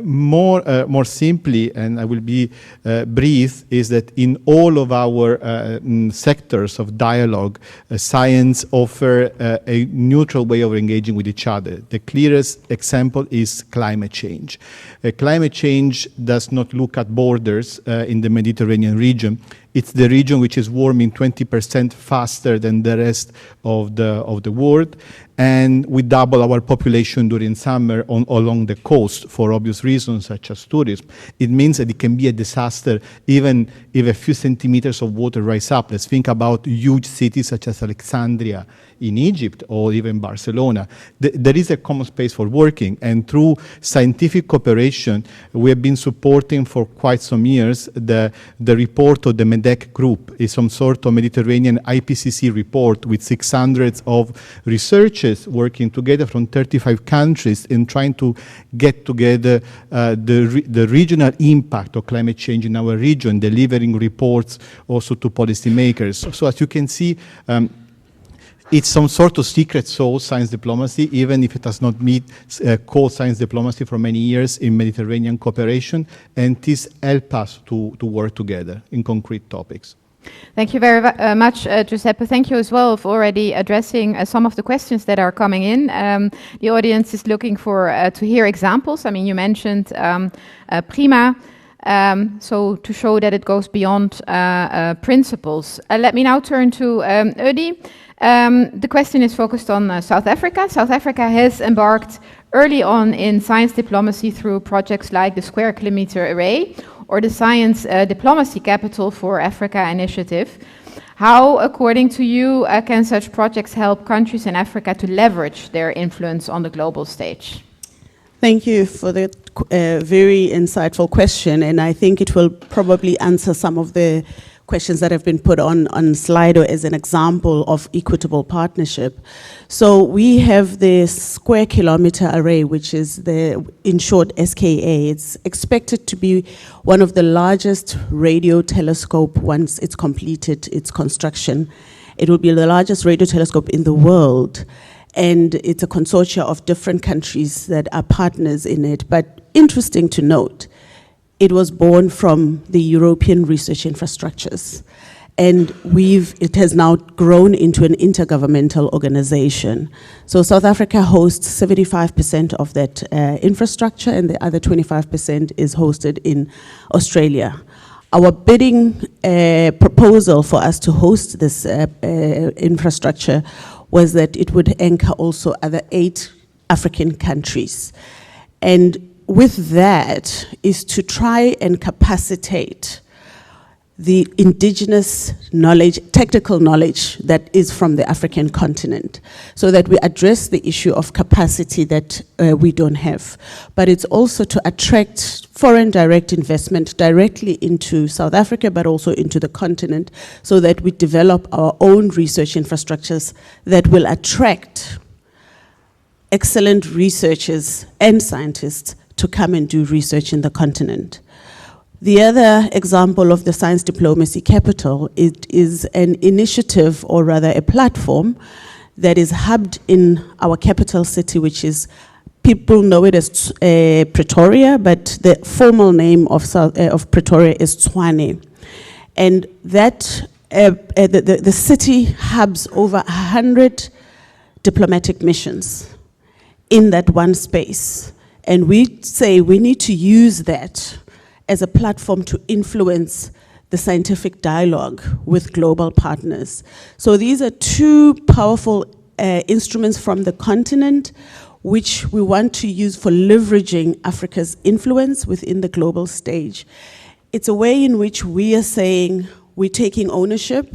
More simply, and I will be brief, is that in all of our sectors of dialogue, science offer a neutral way of engaging with each other. The clearest example is climate change. Climate change does not look at borders in the Mediterranean region. It's the region which is warming 20% faster than the rest of the world. And we double our population during summer along the coast for obvious reasons such as tourism. It means that it can be a disaster even if a few centimeters of water rise up. Let's think about huge cities such as Alexandria in Egypt or even Barcelona. There is a common space for working, and through scientific cooperation, we have been supporting for quite some years the report of the MEDEC group. Is some sort of Mediterranean IPCC report with 600 of researchers working together from 35 countries in trying to get together the regional impact of climate change in our region, delivering reports also to policymakers. So as you can see, it's some sort of secret sauce, science diplomacy, even if it has not been called science diplomacy for many years in Mediterranean cooperation, and this helps us to work together in concrete topics. Thank you very much, Giuseppe. Thank you as well for already addressing some of the questions that are coming in. The audience is looking for to hear examples. I mean, you mentioned PRIMA, so to show that it goes beyond principles. Let me now turn to Eudy. The question is focused on South Africa. South Africa has embarked early on in science diplomacy through projects like the Square Kilometre Array or the Science Diplomacy Capital for Africa initiative. How, according to you, can such projects help countries in Africa to leverage their influence on the global stage? Thank you for that very insightful question, and I think it will probably answer some of the questions that have been put on Slido as an example of equitable partnership. So we have the Square Kilometre Array, which is in short, SKA. It's expected to be one of the largest radio telescope once it's completed its construction. It will be the largest radio telescope in the world. And it's a consortium of different countries that are partners in it. But interesting to note, it was born from the European research infrastructures. And it has now grown into an intergovernmental organization. So South Africa hosts 75% of that infrastructure, and the other 25% is hosted in Australia. Our bidding proposal for us to host this infrastructure was that it would anchor also other 8 African countries. And with that is to try and capacitate the indigenous knowledge, technical knowledge that is from the African continent, so that we address the issue of capacity that we don't have. But it's also to attract foreign direct investment directly into South Africa, but also into the continent, so that we develop our own research infrastructures that will attract excellent researchers and scientists to come and do research in the continent. The other example of the Science Diplomacy Capital, it is an initiative, or rather a platform, that is hubbed in our capital city, which is, people know it as Pretoria, but the formal name of Pretoria is Tshwane. And that the city hubs over 100 diplomatic missions in that one space. And we say we need to use that as a platform to influence the scientific dialogue with global partners. So these are 2 powerful instruments from the continent, which we want to use for leveraging Africa's influence within the global stage. It's a way in which we are saying we're taking ownership,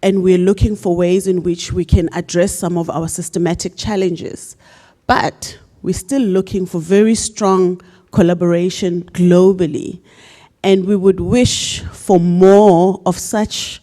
and we're looking for ways in which we can address some of our systematic challenges. But we're still looking for very strong collaboration globally. And we would wish for more of such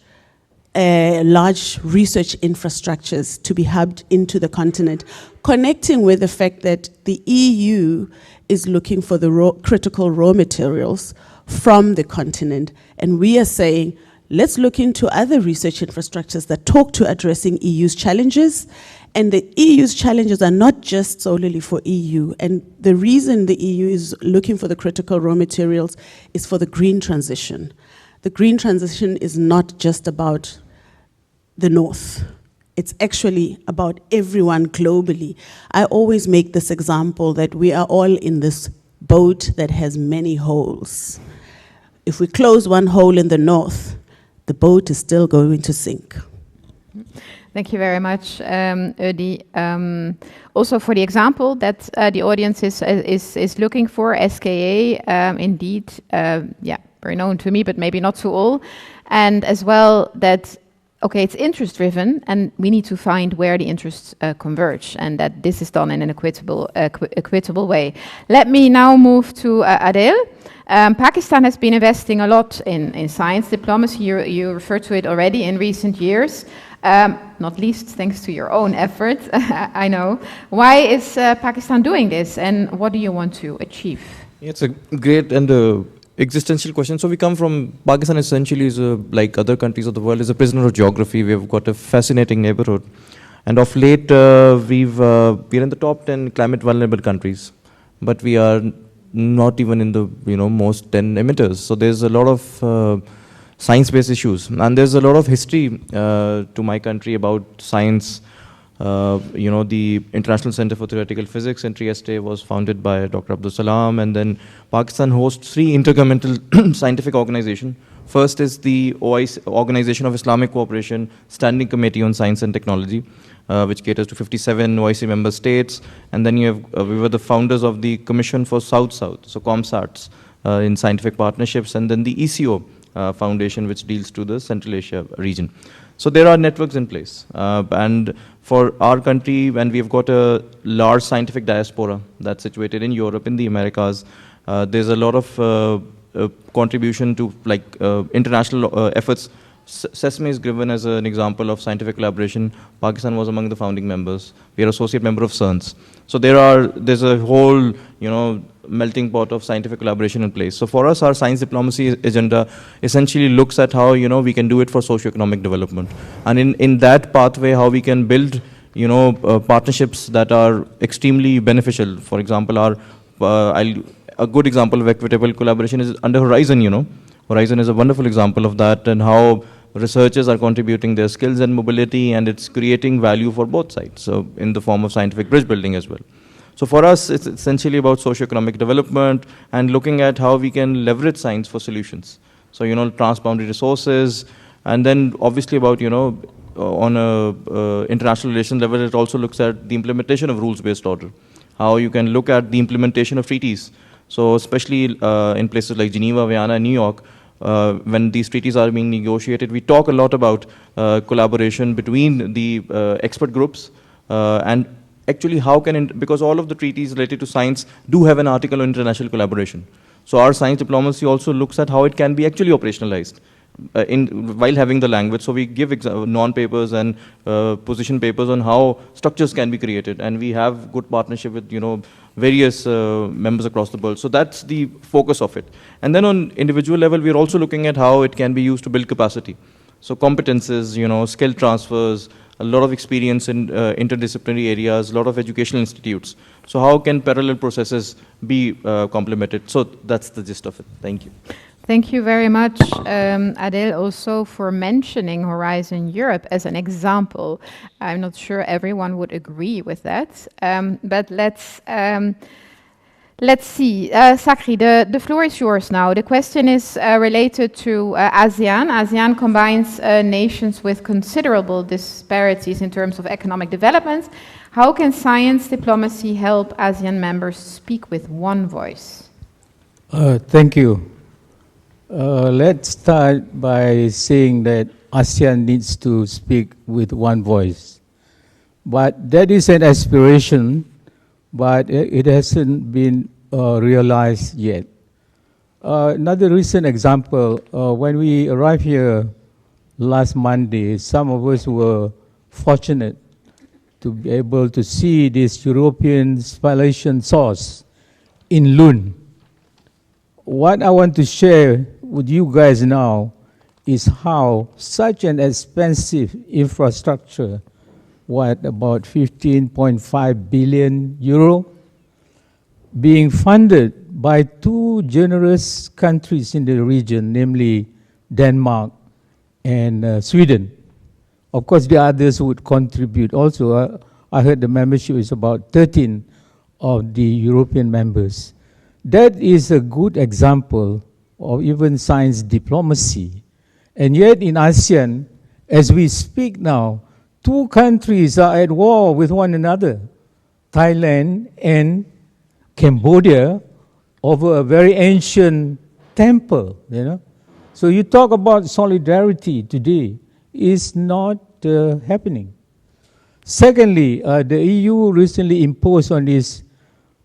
large research infrastructures to be hubbed into the continent, connecting with the fact that the EU is looking for the critical raw materials from the continent. And we are saying, let's look into other research infrastructures that talk to addressing EU's challenges And the EU's challenges are not just solely for EU. And the reason the EU is looking for the critical raw materials is for the green transition. The green transition is not just about the North. It's actually about everyone globally. I always make this example that we are all in this boat that has many holes. If we close one hole in the North, the boat is still going to sink. Thank you very much, Eudy. Also for the example that the audience is looking for, SKA, indeed, very known to me, but maybe not to all. And as well that, okay, it's interest-driven, and we need to find where the interests converge, and that this is done in an equitable way. Let me now move to Adil. Pakistan has been investing a lot in science diplomacy. You referred to it already in recent years. Not least thanks to your own effort, I know. Why is Pakistan doing this, and what do you want to achieve? It's a great and existential question. So we come from, Pakistan essentially is like other countries of the world, is a prisoner of geography. We've got a fascinating neighborhood. And of late, we're in the top 10 climate vulnerable countries, but we are not even in the most 10 emitters. So there's a lot of science-based issues, and there's a lot of history to my country about science. The International Center for Theoretical Physics in Trieste was founded by Dr. Abdul, and then Pakistan hosts 3 intergovernmental scientific organizations. First is the OIC, Organization of Islamic Cooperation Standing Committee on Science and Technology, which caters to 57 OIC member states. And then you have, we were the founders of the Commission for South-South, so COMSATs, in scientific partnerships, and then the ECO Foundation, which deals to the Central Asia region. So there are networks in place. And for our country, when we've got a large scientific diaspora that's situated in Europe, in the Americas, there's a lot of contribution to international efforts. Sesame is given as an example of scientific collaboration. Pakistan was among the founding members. We are associate member of CERNS. So there's a whole, melting pot of scientific collaboration in place. So for us, our science diplomacy agenda essentially looks at how, we can do it for socio-economic development. And in that pathway, how we can build, partnerships that are extremely beneficial. For example, a good example of equitable collaboration is under Horizon, Horizon is a wonderful example of that, and how researchers are contributing their skills and mobility, and it's creating value for both sides, so in the form of scientific bridge building as well. So for us, it's essentially about socio-economic development and looking at how we can leverage science for solutions. So, transboundary resources, and then obviously about, on a international relations level, it also looks at the implementation of rules-based order, how you can look at the implementation of treaties. So especially in places like Geneva, Vienna, and New York, when these treaties are being negotiated, we talk a lot about collaboration between the expert groups and actually how can, because all of the treaties related to science do have an article on international collaboration. So our science diplomacy also looks at how it can be actually operationalized while having the language. So we give non-papers and position papers on how structures can be created, and we have good partnership with various members across the world. So that's the focus of it. And then on individual level, we're also looking at how it can be used to build capacity. So competences, skill transfers, a lot of experience in interdisciplinary areas, a lot of educational institutes. So how can parallel processes be complemented? So that's the gist of it. Thank you. Thank you very much, Adil, also for mentioning Horizon Europe as an example. I'm not sure everyone would agree with that, but let's see. Zakri, the floor is yours now. The question is related to ASEAN. ASEAN combines nations with considerable disparities in terms of economic development. How can science diplomacy help ASEAN members speak with one voice? Thank you. Let's start by saying that ASEAN needs to speak with one voice. But that is an aspiration, but it hasn't been realized yet. Another recent example, when we arrived here last Monday, some of us were fortunate to be able to see this European spallation source in Lund. What I want to share with you guys now is how such an expensive infrastructure about 15.5 billion euro, being funded by two generous countries in the region, namely Denmark and Sweden. Of course, the others would contribute also. I heard the membership is about 13 of the European members. That is a good example of even science diplomacy. And yet in ASEAN, as we speak now, two countries are at war with one another, Thailand and Cambodia, over a very ancient temple, you know. So you talk about solidarity today, is not happening. Secondly, the EU recently imposed on this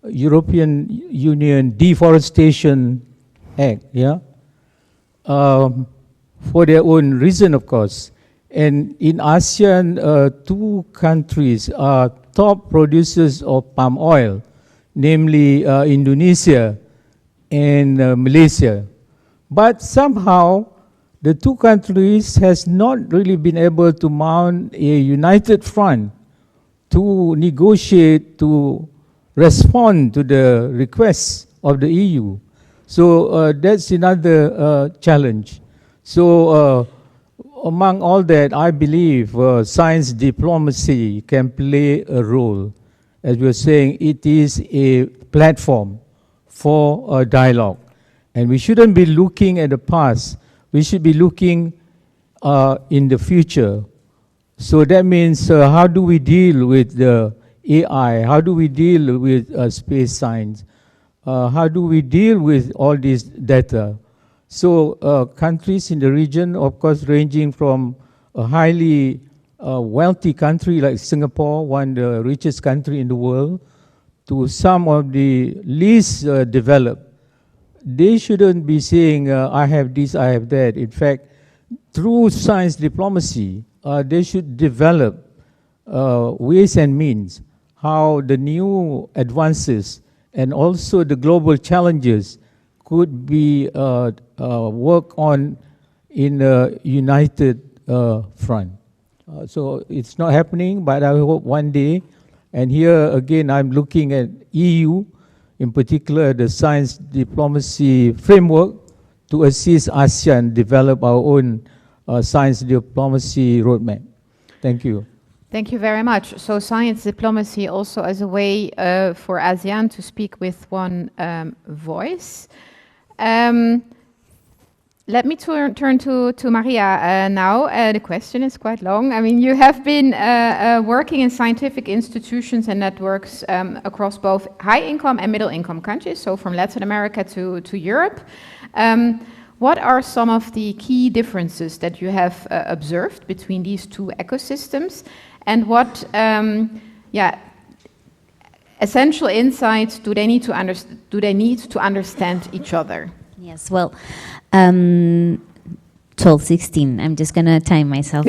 European Union Deforestation Act, for their own reason, of course. And in ASEAN, two countries are top producers of palm oil, namely Indonesia and Malaysia. But somehow, the two countries has not really been able to mount a united front to negotiate, to respond to the requests of the EU. So that's another challenge. So among all that, I believe science diplomacy can play a role. As we were saying, it is a platform for a dialogue. And we shouldn't be looking at the past. We should be looking in the future. So that means how do we deal with the AI? How do we deal with space science? How do we deal with all this data? So countries in the region, of course, ranging from a highly wealthy country like Singapore, one of the richest country in the world, to some of the least developed, they shouldn't be saying, I have this, I have that. In fact, through science diplomacy, they should develop ways and means how the new advances and also the global challenges could be worked on in a united front. So it's not happening, but I hope one day, and here again I'm looking at EU, in particular the science diplomacy framework to assist ASEAN develop our own science diplomacy roadmap. Thank you. Thank you very much. So science diplomacy also as a way for ASEAN to speak with one voice. Let me turn to Maria now. The question is quite long. I mean, you have been working in scientific institutions and networks across both high-income and middle-income countries, so from Latin America to Europe. What are some of the key differences that you have observed between these two ecosystems, and what essential insights do they need to understand each other? Yes, well, 12:16. I'm just gonna time myself.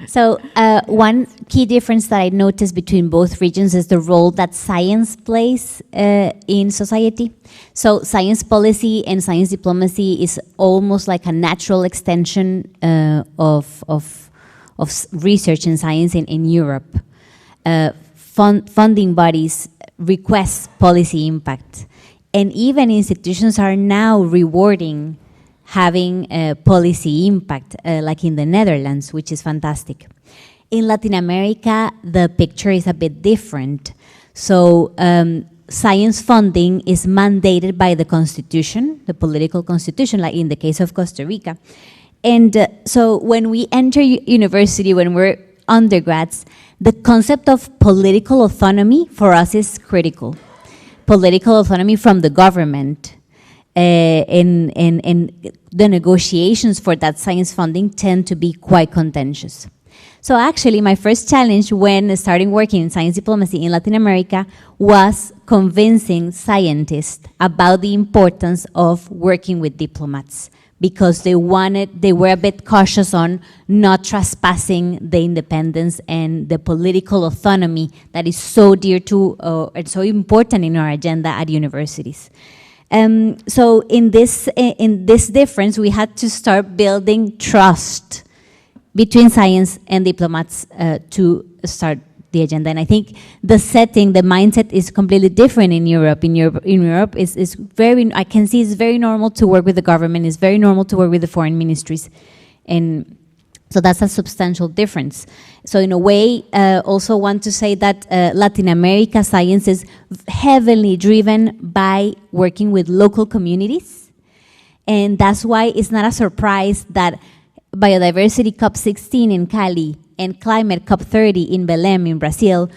So one key difference that I noticed between both regions is the role that science plays in society. So science policy and science diplomacy is almost like a natural extension of research and science in Europe. Funding bodies request policy impact. And even institutions are now rewarding having a policy impact, like in the Netherlands, which is fantastic. In Latin America, the picture is a bit different. So science funding is mandated by the constitution, the political constitution, like in the case of Costa Rica. And so when we enter university, when we're undergrads, the concept of political autonomy for us is critical. Political autonomy from the government, and the negotiations for that science funding tend to be quite contentious. So actually, my first challenge when starting working in science diplomacy in Latin America was convincing scientists about the importance of working with diplomats, because they were a bit cautious on not trespassing the independence and the political autonomy that is so dear to and so important in our agenda at universities. So in this difference, we had to start building trust between science and diplomats to start the agenda. And I think the setting, the mindset is completely different in Europe. In Europe, is very, I can see it's very normal to work with the government, it's very normal to work with the foreign ministries. And so that's a substantial difference. So in a way, also want to say that Latin America science is heavily driven by working with local communities. And that's why it's not a surprise that Biodiversity COP16 in Cali and Climate COP30 in Belém in Brazil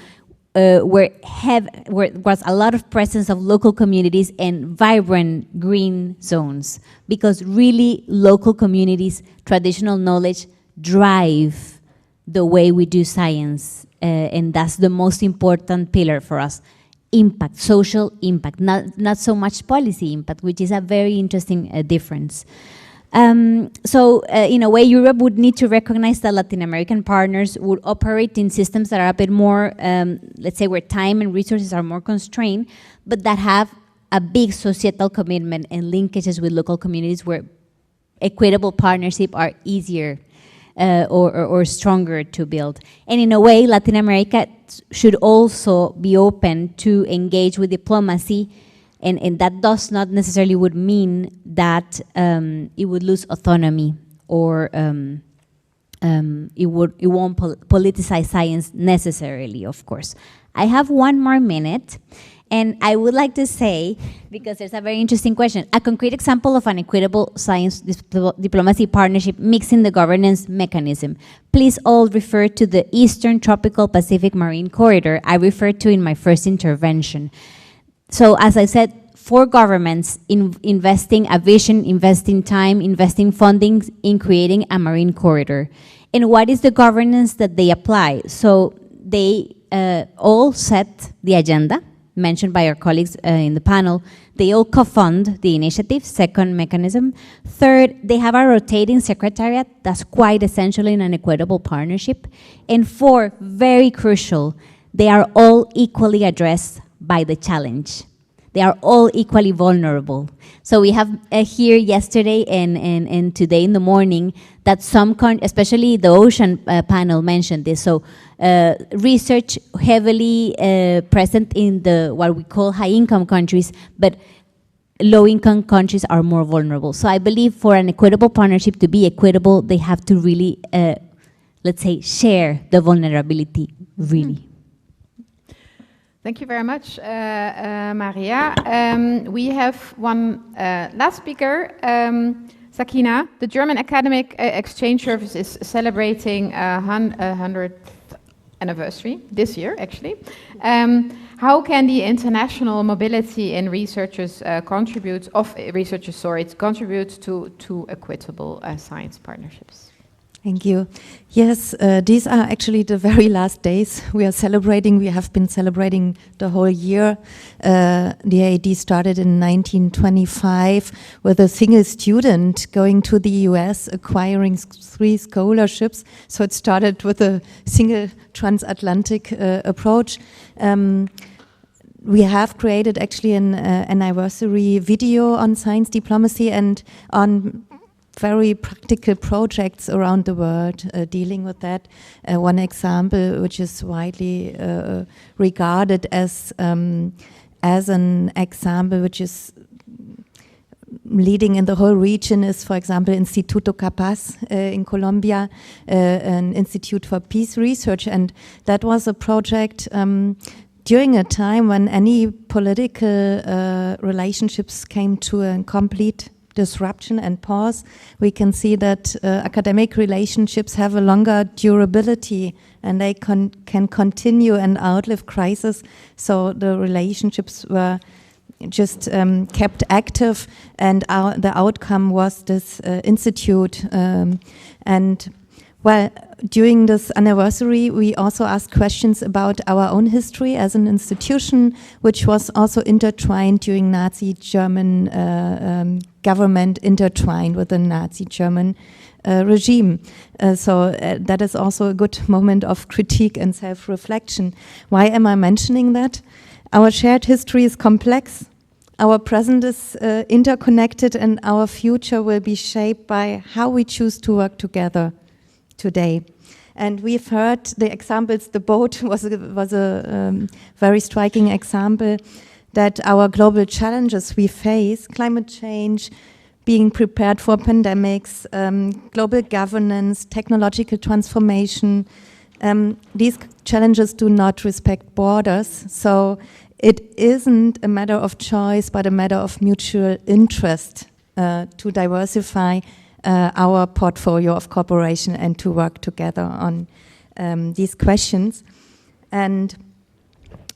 was a lot of presence of local communities and vibrant green zones, because really local communities, traditional knowledge drive the way we do science, and that's the most important pillar for us. Impact, social impact, not so much policy impact, which is a very interesting difference. So in a way, Europe would need to recognize that Latin American partners would operate in systems that are a bit more, let's say, where time and resources are more constrained, but that have a big societal commitment and linkages with local communities where equitable partnerships are easier or stronger to build. And in a way, Latin America should also be open to engage with diplomacy. And that does not necessarily would mean that it would lose autonomy, or it won't politicize science necessarily, of course. I have 1 more minute, and I would like to say, because there's a very interesting question, a concrete example of an equitable science diplomacy partnership mixing the governance mechanism. Please all refer to the Eastern Tropical Pacific Marine Corridor I referred to in my first intervention. So as I said, 4 governments investing a vision, investing time, investing funding in creating a marine corridor. And what is the governance that they apply? So they all set the agenda, mentioned by our colleagues in the panel. They all co-fund the initiative, second mechanism. Third, they have a rotating secretariat that's quite essential in an equitable partnership. And 4, very crucial, they are all equally addressed by the challenge. They are all equally vulnerable. So we have here yesterday and today in the morning that some, especially the ocean panel mentioned this. So research heavily present in the what we call high-income countries, but low-income countries are more vulnerable. So I believe for an equitable partnership to be equitable, they have to really, let's say, share the vulnerability, really. Thank you very much, Maria. We have one last speaker, Sakine. The German Academic Exchange Service is celebrating 100th anniversary this year, actually. How can the international mobility in researchers contribute to equitable science partnerships? Thank you. Yes, these are actually the very last days we are celebrating. We have been celebrating the whole year. The DAAD started in 1925 with a single student going to the US, acquiring 3 scholarships. So it started with a single transatlantic approach. We have created actually an anniversary video on science diplomacy and on very practical projects around the world dealing with that. One example, which is widely regarded as an example which is leading in the whole region, is, for example, Instituto Capaz in Colombia, an institute for peace research. And that was a project during a time when any political relationships came to a complete disruption and pause. We can see that academic relationships have a longer durability and they can continue and outlive crisis. So the relationships were just kept active, and the outcome was this institute. Well, during this anniversary, we also asked questions about our own history as an institution, which was also intertwined during Nazi German government, intertwined with the Nazi German regime. So that is also a good moment of critique and self-reflection. Why am I mentioning that? Our shared history is complex. Our present is interconnected, and our future will be shaped by how we choose to work together. today. And we've heard the examples. The boat was a very striking example that our global challenges we face, climate change, being prepared for pandemics, global governance, technological transformation, these challenges do not respect borders. So it isn't a matter of choice, but a matter of mutual interest to diversify our portfolio of cooperation and to work together on these questions. And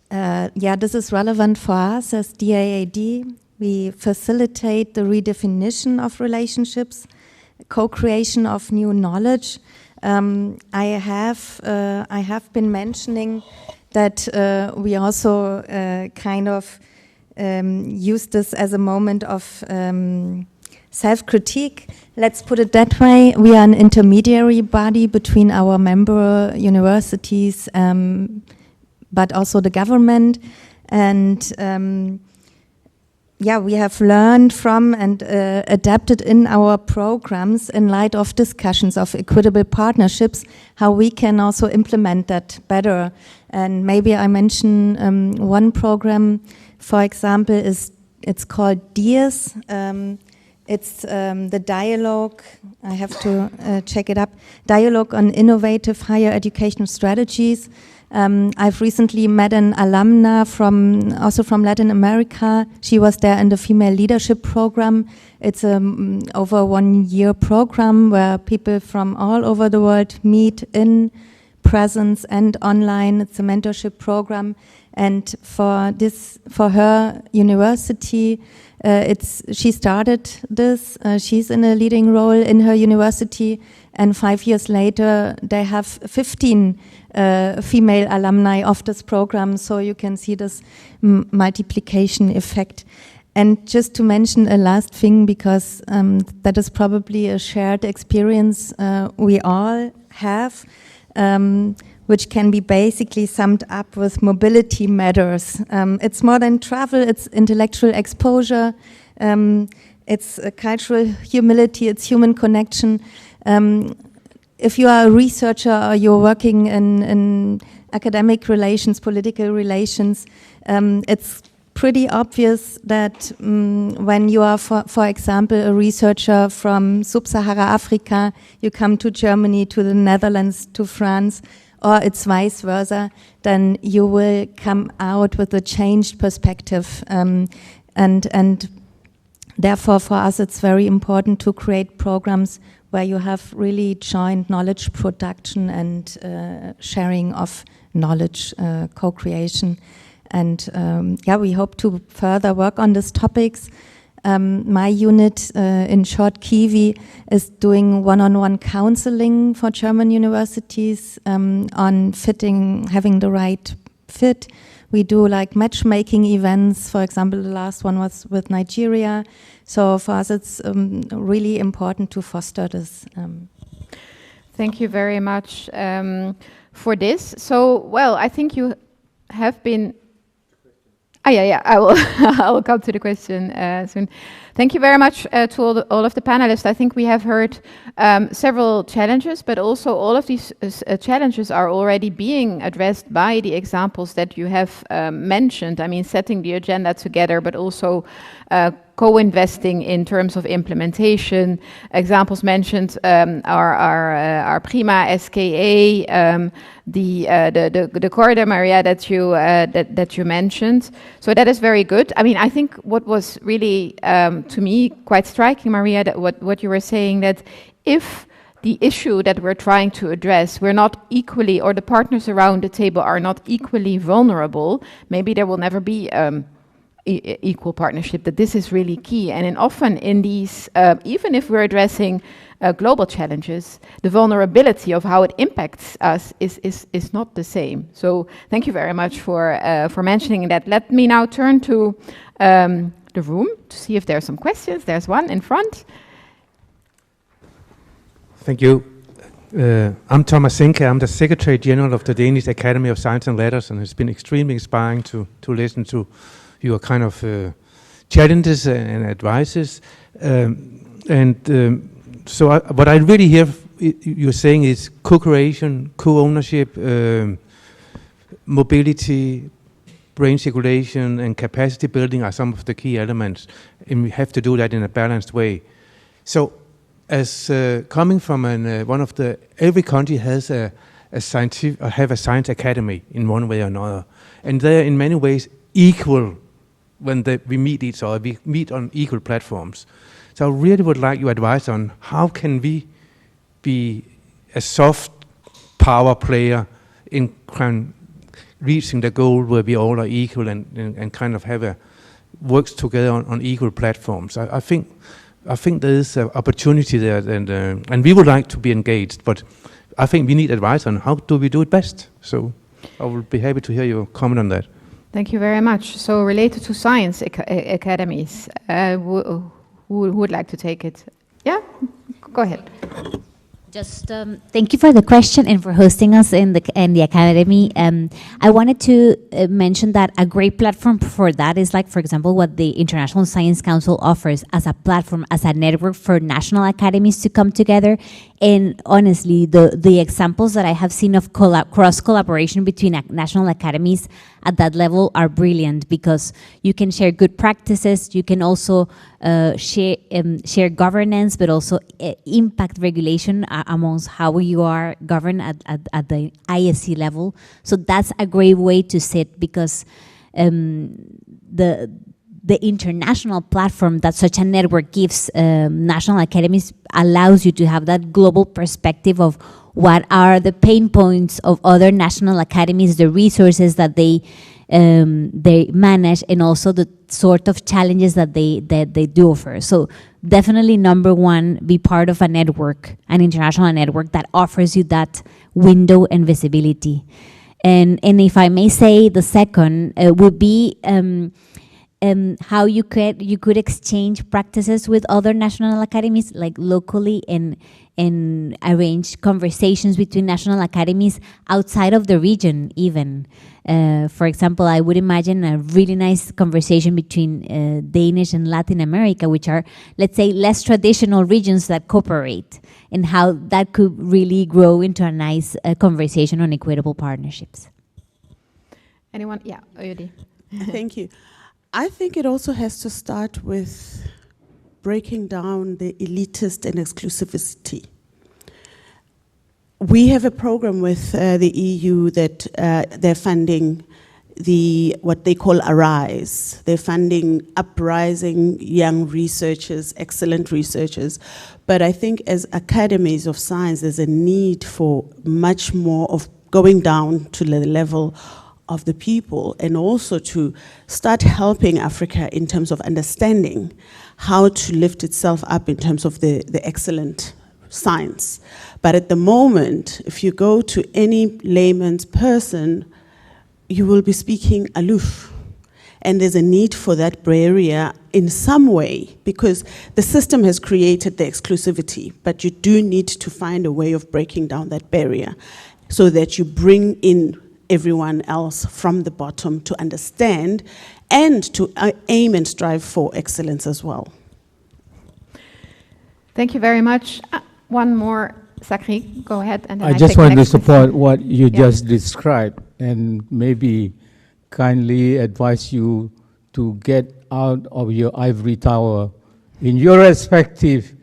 this is relevant for us as DAAD. We facilitate the redefinition of relationships, co-creation of new knowledge. I have been mentioning that we also kind of use this as a moment of self-critique. Let's put it that way. We are an intermediary body between our member universities, but also the government. And we have learned from and adapted in our programs in light of discussions of equitable partnerships, how we can also implement that better. And maybe I mention one program, for example, it's called DEARS. It's the dialogue, I have to check it up, Dialogue on Innovative Higher Education Strategies. I've recently met an alumna also from Latin America. She was there in the Female Leadership Program. It's over 1 year program where people from all over the world meet in presence and online. It's a mentorship program. And for her university, she started this. She's in a leading role in her university, and 5 years later, they have 15 female alumni of this program. So you can see this multiplication effect. And just to mention a last thing, because that is probably a shared experience we all have, which can be basically summed up with mobility matters. It's more than travel, it's intellectual exposure, it's cultural humility, it's human connection. If you are a researcher or you're working in academic relations, political relations, it's pretty obvious that when you are, for example, a researcher from Sub-Sahara Africa, you come to Germany, to the Netherlands, to France, or it's vice versa, then you will come out with a changed perspective. And therefore, for us, it's very important to create programs where you have really joint knowledge production and sharing of knowledge, co-creation. And we hope to further work on these topics. My unit, in short, KIWi, is doing one-on-one counseling for German universities on having the right fit. We do like matchmaking events. For example, the last one was with Nigeria. So for us, it's really important to foster this. Thank you very much for this. So, well, I think you have been... I will. I will come to the question soon. Thank you very much to all of the panelists. I think we have heard several challenges, but also all of these challenges are already being addressed by the examples that you have mentioned. I mean, setting the agenda together, but also co-investing in terms of implementation. Examples mentioned are Prima, SKA, the corridor area that you mentioned. So that is very good. I mean, I think what was really to me quite striking, Maria, that what you were saying, that if the issue that we're trying to address, we're not equally, or the partners around the table are not equally vulnerable, maybe there will never be equal partnership, that this is really key. And often in these, even if we're addressing global challenges, the vulnerability of how it impacts us is not the same. So thank you very much for mentioning that. Let me now turn to the room to see if there are some questions. There's one in front. Thank you. I'm Thomas Nienke. I'm the Secretary General of the Danish Academy of Science and Letters, and it's been extremely inspiring to listen to your kind of challenges and advices. So what I really hear you're saying is co-creation, co-ownership, mobility, brain circulation, and capacity building are some of the key elements, and we have to do that in a balanced way. So, as coming from one of the, every country has a science academy in one way or another, and they're in many ways equal when we meet each other. We meet on equal platforms. So I really would like your advice on how can we be a soft power player in reaching the goal where we all are equal and kind of have works together on equal platforms. I think there is an opportunity there, and we would like to be engaged, but I think we need advice on how do we do it best. So I will be happy to hear your comment on that. Thank you very much. So related to science academies, who would like to take it? Yeah, go ahead. Just thank you for the question and for hosting us in the academy. I wanted to mention that a great platform for that is like, for example, what the International Science Council offers as a platform, as a network for national academies to come together. And honestly, the examples that I have seen of cross collaboration between national academies at that level are brilliant, because you can share good practices. You can also share governance, but also impact regulation amongst how you are governed at the ISC level. So that's a great way to sit, because the international platform that such a network gives national academies allows you to have that global perspective of what are the pain points of other national academies, the resources that they manage, and also the sort of challenges that they do offer. So definitely, number one, be part of a network, an international network that offers you that window and visibility. And if I may say, the second would be how you could exchange practices with other national academies, like locally, and arrange conversations between national academies outside of the region even. For example, I would imagine a really nice conversation between Danish and Latin America, which are, let's say, less traditional regions that cooperate, and how that could really grow into a nice conversation on equitable partnerships. Anyone? Yeah, Eudy. Thank you. I think it also has to start with breaking down the elitist and exclusivity. We have a program with the EU that they're funding what they call Arise. They're funding uprising young researchers, excellent researchers. But I think as academies of science, there's a need for much more of going down to the level of the people, and also to start helping Africa in terms of understanding how to lift itself up in terms of the excellent science. But at the moment, if you go to any layman's person, you will be speaking aloof. And there's a need for that barrier in some way, because the system has created the exclusivity, but you do need to find a way of breaking down that barrier so that you bring in everyone else from the bottom to understand and to aim and strive for excellence as well. Thank you very much. One more, Zakri, go ahead. And then I just want to support what you just described, and maybe kindly advise you to get out of your ivory tower in your respective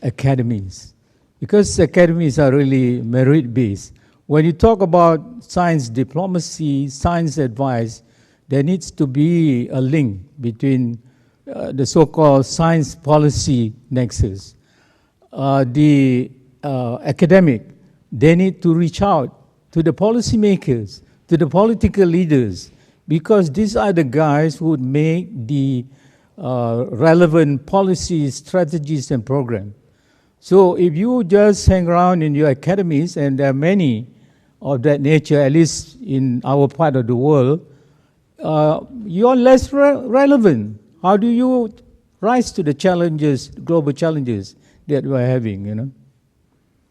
academies, because academies are really merit-based. When you talk about science diplomacy, science advice, there needs to be a link between the so-called science policy nexus. The academic, they need to reach out to the policymakers, to the political leaders, because these are the guys who would make the relevant policies, strategies, and programs. So if you just hang around in your academies, and there are many of that nature, at least in our part of the world, you're less relevant. How do you rise to the challenges, global challenges that we're having, you know?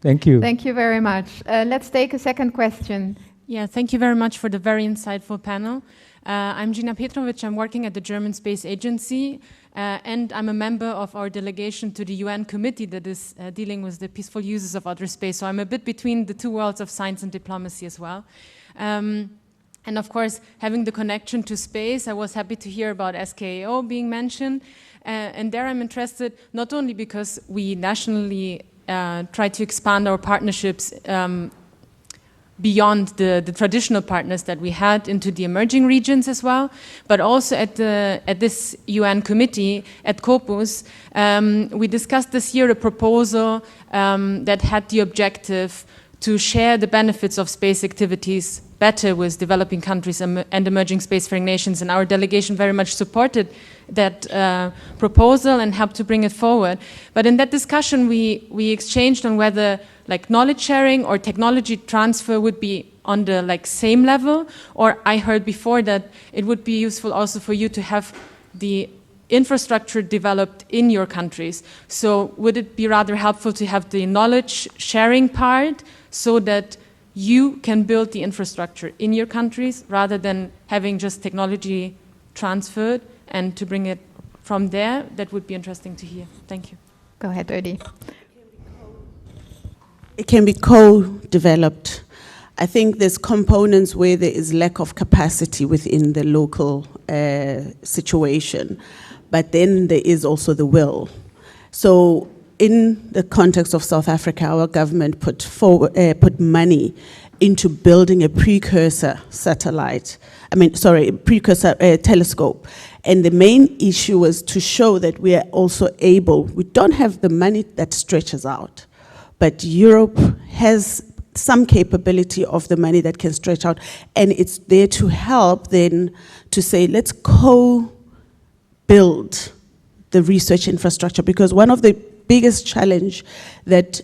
Thank you. Thank you very much. Let's take a second question. Yeah, thank you very much for the very insightful panel. I'm Gina Petrovic. I'm working at the German Space Agency, And I'm a member of our delegation to the UN committee that is dealing with the peaceful uses of outer space. So I'm a bit between the two worlds of science and diplomacy as well. And of course, having the connection to space, I was happy to hear about SKAO being mentioned. And there I'm interested not only because we nationally try to expand our partnerships beyond the traditional partners that we had into the emerging regions as well, but also at this UN committee at Corpus, we discussed this year a proposal that had the objective to share the benefits of space activities better with developing countries and emerging spacefaring nations. And our delegation very much supported that proposal and helped to bring it forward. But in that discussion, we exchanged on whether like knowledge sharing or technology transfer would be on the like same level, or I heard before that it would be useful also for you to have the infrastructure developed in your countries. So would it be rather helpful to have the knowledge sharing part so that you can build the infrastructure in your countries rather than having just technology transferred and to bring it from there? That would be interesting to hear. Thank you. Go ahead, Eudy. It can be co-developed. I think there's components where there is lack of capacity within the local situation, but then there is also the will. So in the context of South Africa, our government put money into building a precursor telescope. And the main issue was to show that we are also able, we don't have the money that stretches out, but Europe has some capability of the money that can stretch out, and it's there to help then to say, let's co-build the research infrastructure, because one of the biggest challenge that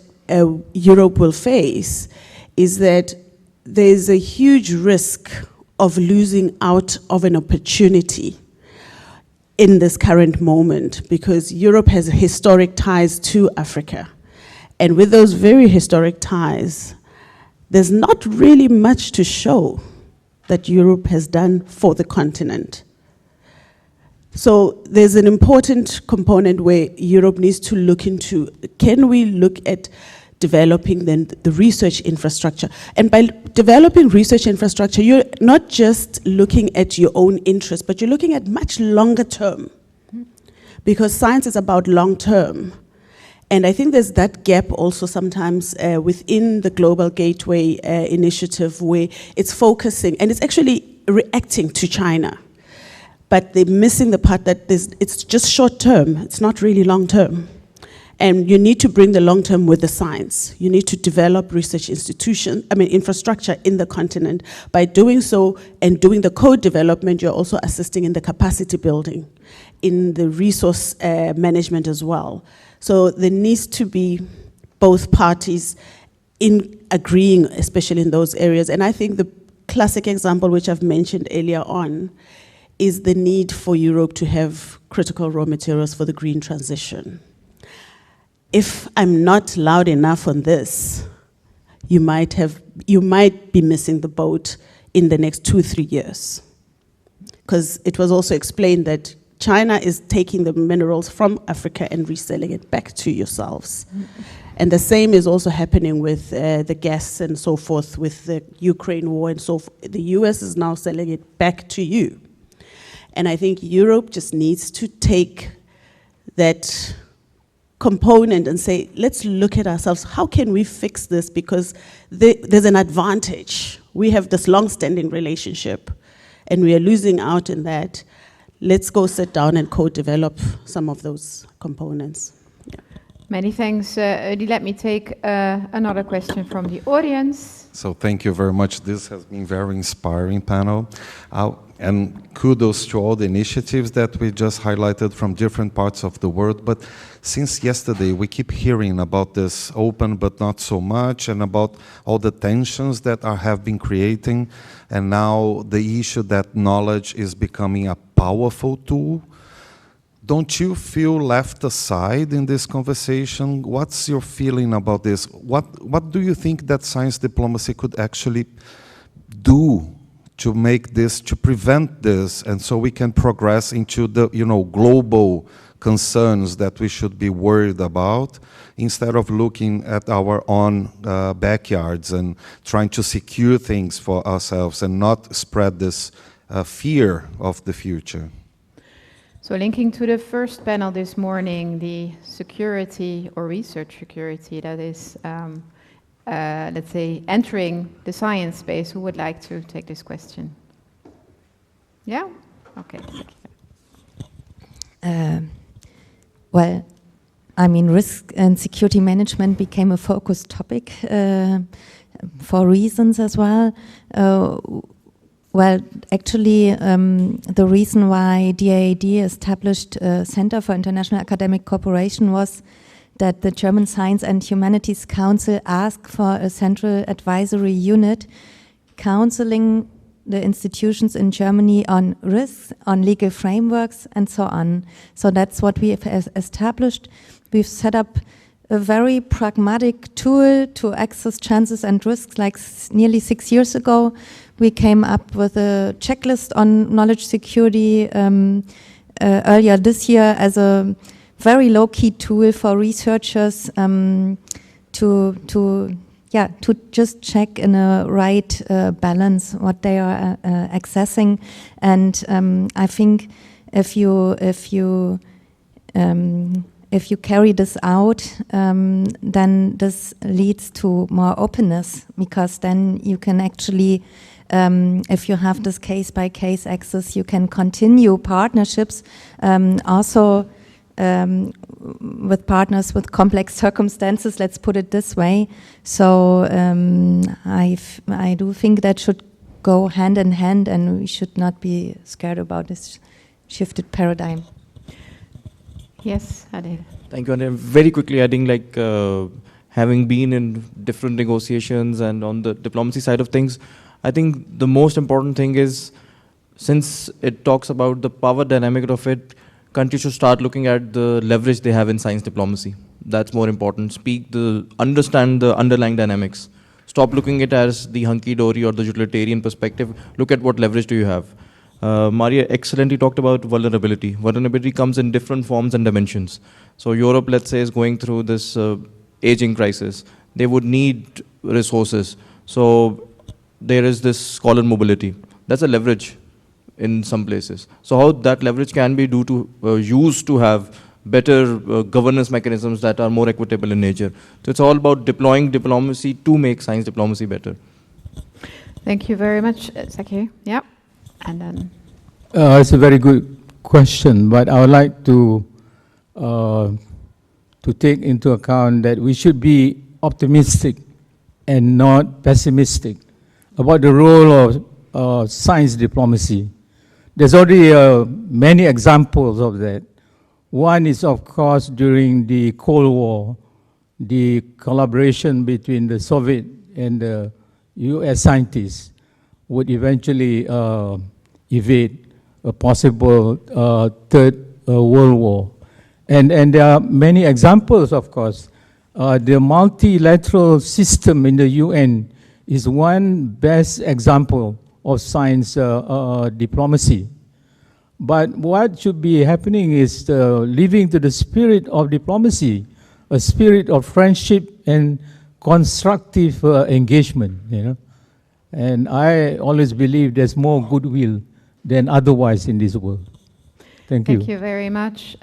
Europe will face is that there's a huge risk of losing out of an opportunity in this current moment, because Europe has historic ties to Africa. And with those very historic ties, there's not really much to show that Europe has done for the continent. So there's an important component where Europe needs to look into, can we look at developing then the research infrastructure? And by developing research infrastructure, you're not just looking at your own interest, but you're looking at much longer term, because science is about long term. And I think there's that gap also sometimes within the Global Gateway initiative, where it's focusing, and it's actually reacting to China. But they're missing the part that it's just short term, it's not really long term. And you need to bring the long term with the science. You need to develop research infrastructure in the continent. By doing so and doing the code development, you're also assisting in the capacity building, in the resource management as well. So there needs to be both parties in agreeing, especially in those areas. And I think the classic example, which I've mentioned earlier on, is the need for Europe to have critical raw materials for the green transition. If I'm not loud enough on this, you might be missing the boat in the next 2-3 years. Because it was also explained that China is taking the minerals from Africa and reselling it back to yourselves. And the same is also happening with the gas and so forth, with the Ukraine war and so forth. The US is now selling it back to you. And I think Europe just needs to take that component and say, let's look at ourselves. How can we fix this? Because there's an advantage. We have this long-standing relationship, and we are losing out in that. Let's go sit down and co-develop some of those components. Yeah. Many thanks, Eudy. Let me take another question from the audience. So thank you very much. This has been very inspiring panel. And kudos to all the initiatives that we just highlighted from different parts of the world. But since yesterday, we keep hearing about this open but not so much, and about all the tensions that have been creating. And now the issue that knowledge is becoming a powerful tool. Don't you feel left aside in this conversation? What's your feeling about this? What do you think that science diplomacy could actually do to make this, to prevent this, and so we can progress into the, global concerns that we should be worried about, instead of looking at our own backyards and trying to secure things for ourselves and not spread this fear of the future. So linking to the first panel this morning, the security or research security that is, let's say, entering the science space, who would like to take this question? Yeah? Okay. Well, I mean, risk and security management became a focus topic for reasons as well. Well, actually, the reason why DAAD established a Center for International Academic Cooperation was that the German Science and Humanities Council asked for a central advisory unit counseling the institutions in Germany on risks, on legal frameworks, and so on. So that's what we have established. We've set up a very pragmatic tool to access chances and risks. Like nearly 6 years ago, we came up with a checklist on knowledge security earlier this year as a very low-key tool for researchers to just check in a right balance what they are accessing. And I think if you carry this out, then this leads to more openness, because then you can actually, if you have this case-by-case access, you can continue partnerships, also with partners with complex circumstances, let's put it this way. So I do think that should go hand in hand, and we should not be scared about this shifted paradigm. Yes, Adil. Thank you. And very quickly adding, having been in different negotiations and on the diplomacy side of things, I think the most important thing is, since it talks about the power dynamic of it, countries should start looking at the leverage they have in science diplomacy. That's more important. Understand the underlying dynamics. Stop looking at it as the hunky-dory or the utilitarian perspective. Look at what leverage do you have. Maria excellently talked about vulnerability. Vulnerability comes in different forms and dimensions. So Europe, let's say, is going through this aging crisis. They would need resources. So there is this scholar mobility. That's a leverage in some places. So how that leverage can be used to have better governance mechanisms that are more equitable in nature. So it's all about deploying diplomacy to make science diplomacy better. Thank you very much, Zakri. Yeah. And then it's a very good question, but I would like to take into account that we should be optimistic and not pessimistic about the role of science diplomacy. There's already many examples of that. One is, of course, during the Cold War, the collaboration between the Soviet and the US scientists would eventually evade a possible third World War. And there are many examples, of course. The multilateral system in the UN is one best example of science diplomacy. But what should be happening is living to the spirit of diplomacy, a spirit of friendship and constructive engagement, And I always believe there's more goodwill than otherwise in this world. Thank you. Thank you very much.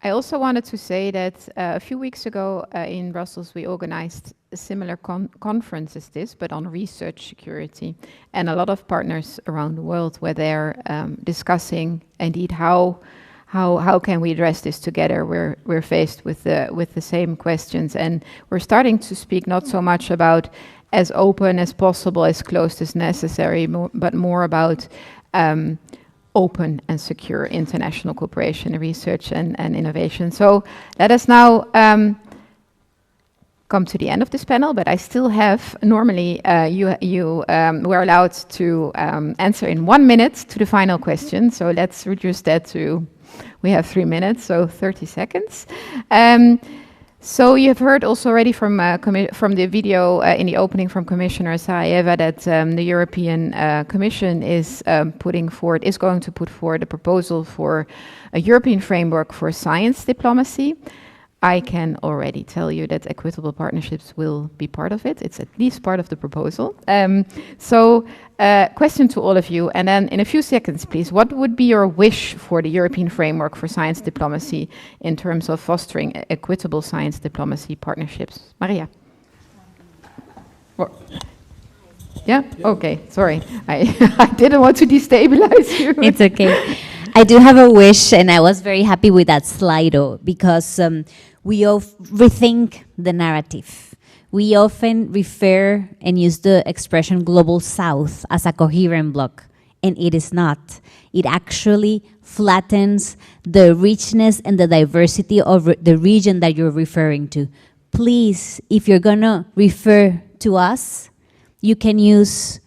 I also wanted to say that a few weeks ago in Brussels, we organized a similar conference as this, but on research security. And a lot of partners around the world were there discussing indeed how can we address this together. We're faced with the same questions, and we're starting to speak not so much about as open as possible, as closed as necessary, but more about open and secure international cooperation, research and innovation. So let us now come to the end of this panel, but I still have, normally you were allowed to answer in 1 minute to the final question. So let's reduce that to, we have 3 minutes, so 30 seconds. So you have heard also already from the video in the opening from Commissioner Saeva that the European Commission is going to put forward a proposal for a European framework for science diplomacy. I can already tell you that equitable partnerships will be part of it. It's at least part of the proposal. Question to all of you, and then in a few seconds, please, what would be your wish for the European framework for science diplomacy in terms of fostering equitable science diplomacy partnerships? Maria? Yeah? Okay, sorry. I didn't want to destabilize you. It's okay. I do have a wish, and I was very happy with that Slido, because we rethink the narrative. We often refer and use the expression Global South as a coherent block, and it is not. It actually flattens the richness and the diversity of the region that you're referring to. Please, if you're gonna refer to us, you can use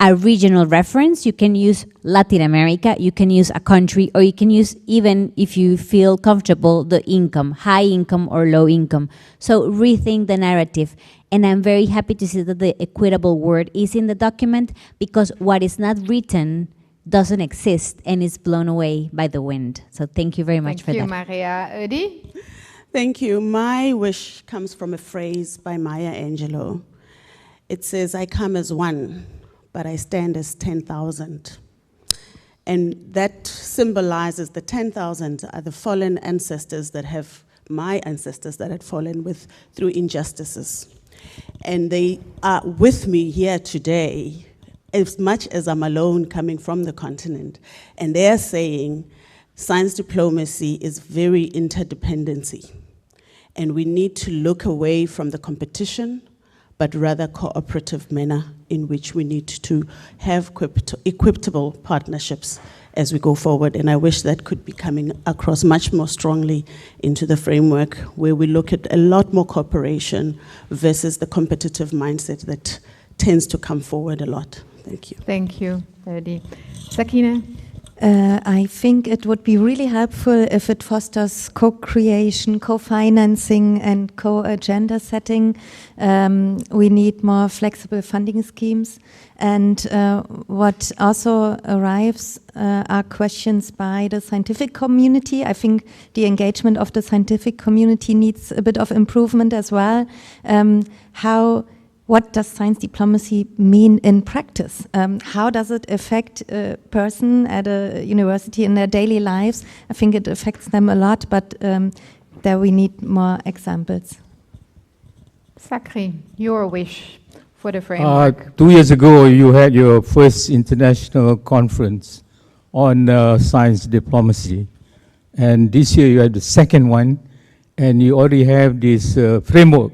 a regional reference, you can use Latin America, you can use a country, or you can use, even if you feel comfortable, the income, high income or low income. So rethink the narrative. And I'm very happy to see that the equitable word is in the document, because what is not written doesn't exist and is blown away by the wind. So thank you very much for that. Thank you, Maria. Eudy? Thank you. My wish comes from a phrase by Maya Angelou. It says, "I come as one, but I stand as 10,000. And that symbolizes the 10,000 are the fallen ancestors that have, my ancestors that had fallen through injustices. And they are with me here today, as much as I'm alone coming from the continent. And they're saying science diplomacy is very interdependency. And we need to look away from the competition, but rather cooperative manner in which we need to have equitable partnerships as we go forward. And I wish that could be coming across much more strongly into the framework, where we look at a lot more cooperation versus the competitive mindset that tends to come forward a lot. Thank you. Thank you, Eudy. Sakine? I think it would be really helpful if it fosters co-creation, co-financing, and co-agenda setting. We need more flexible funding schemes. And what also arrives are questions by the scientific community. I think the engagement of the scientific community needs a bit of improvement as well. What does science diplomacy mean in practice? How does it affect a person at a university in their daily lives? I think it affects them a lot, but there we need more examples. Zakri, your wish for the framework. 2 years ago, you had your first international conference on science diplomacy. And this year, you had the second one, and you already have this framework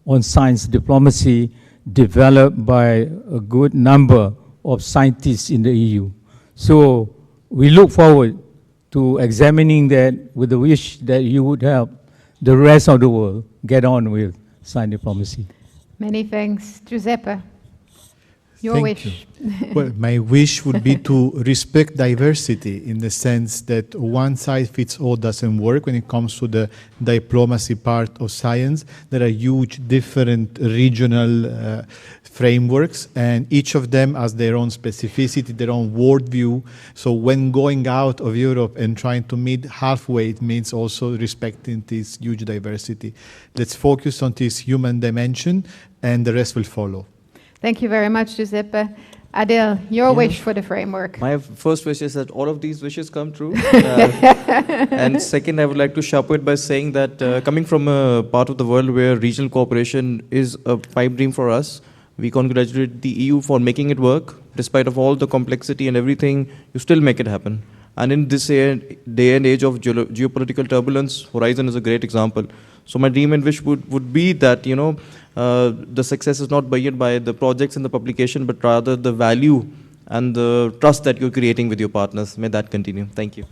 on science diplomacy developed by a good number of scientists in the EU. So we look forward to examining that with the wish that you would help the rest of the world get on with science diplomacy. Many thanks. Giuseppe, your wish. Well, my wish would be to respect diversity, in the sense that one size fits all doesn't work when it comes to the diplomacy part of science. There are huge different regional frameworks, and each of them has their own specificity, their own worldview. So when going out of Europe and trying to meet halfway, it means also respecting this huge diversity. Let's focus on this human dimension, and the rest will follow. Thank you very much, Giuseppe. Adil, your wish for the framework. My first wish is that all of these wishes come true. And second, I would like to sharpen it by saying that coming from a part of the world where regional cooperation is a pipe dream for us, we congratulate the EU for making it work. Despite of all the complexity and everything, you still make it happen. And in this day and age of geopolitical turbulence, Horizon is a great example. So my dream and wish would be that, the success is not buoyed by the projects and the publication, but rather the value and the trust that you're creating with your partners. May that continue. Thank you.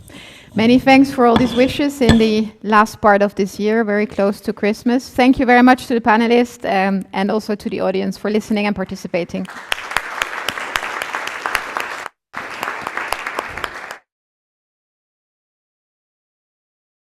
Many thanks for all these wishes in the last part of this year, very close to Christmas. Thank you very much to the panelists and also to the audience for listening and participating.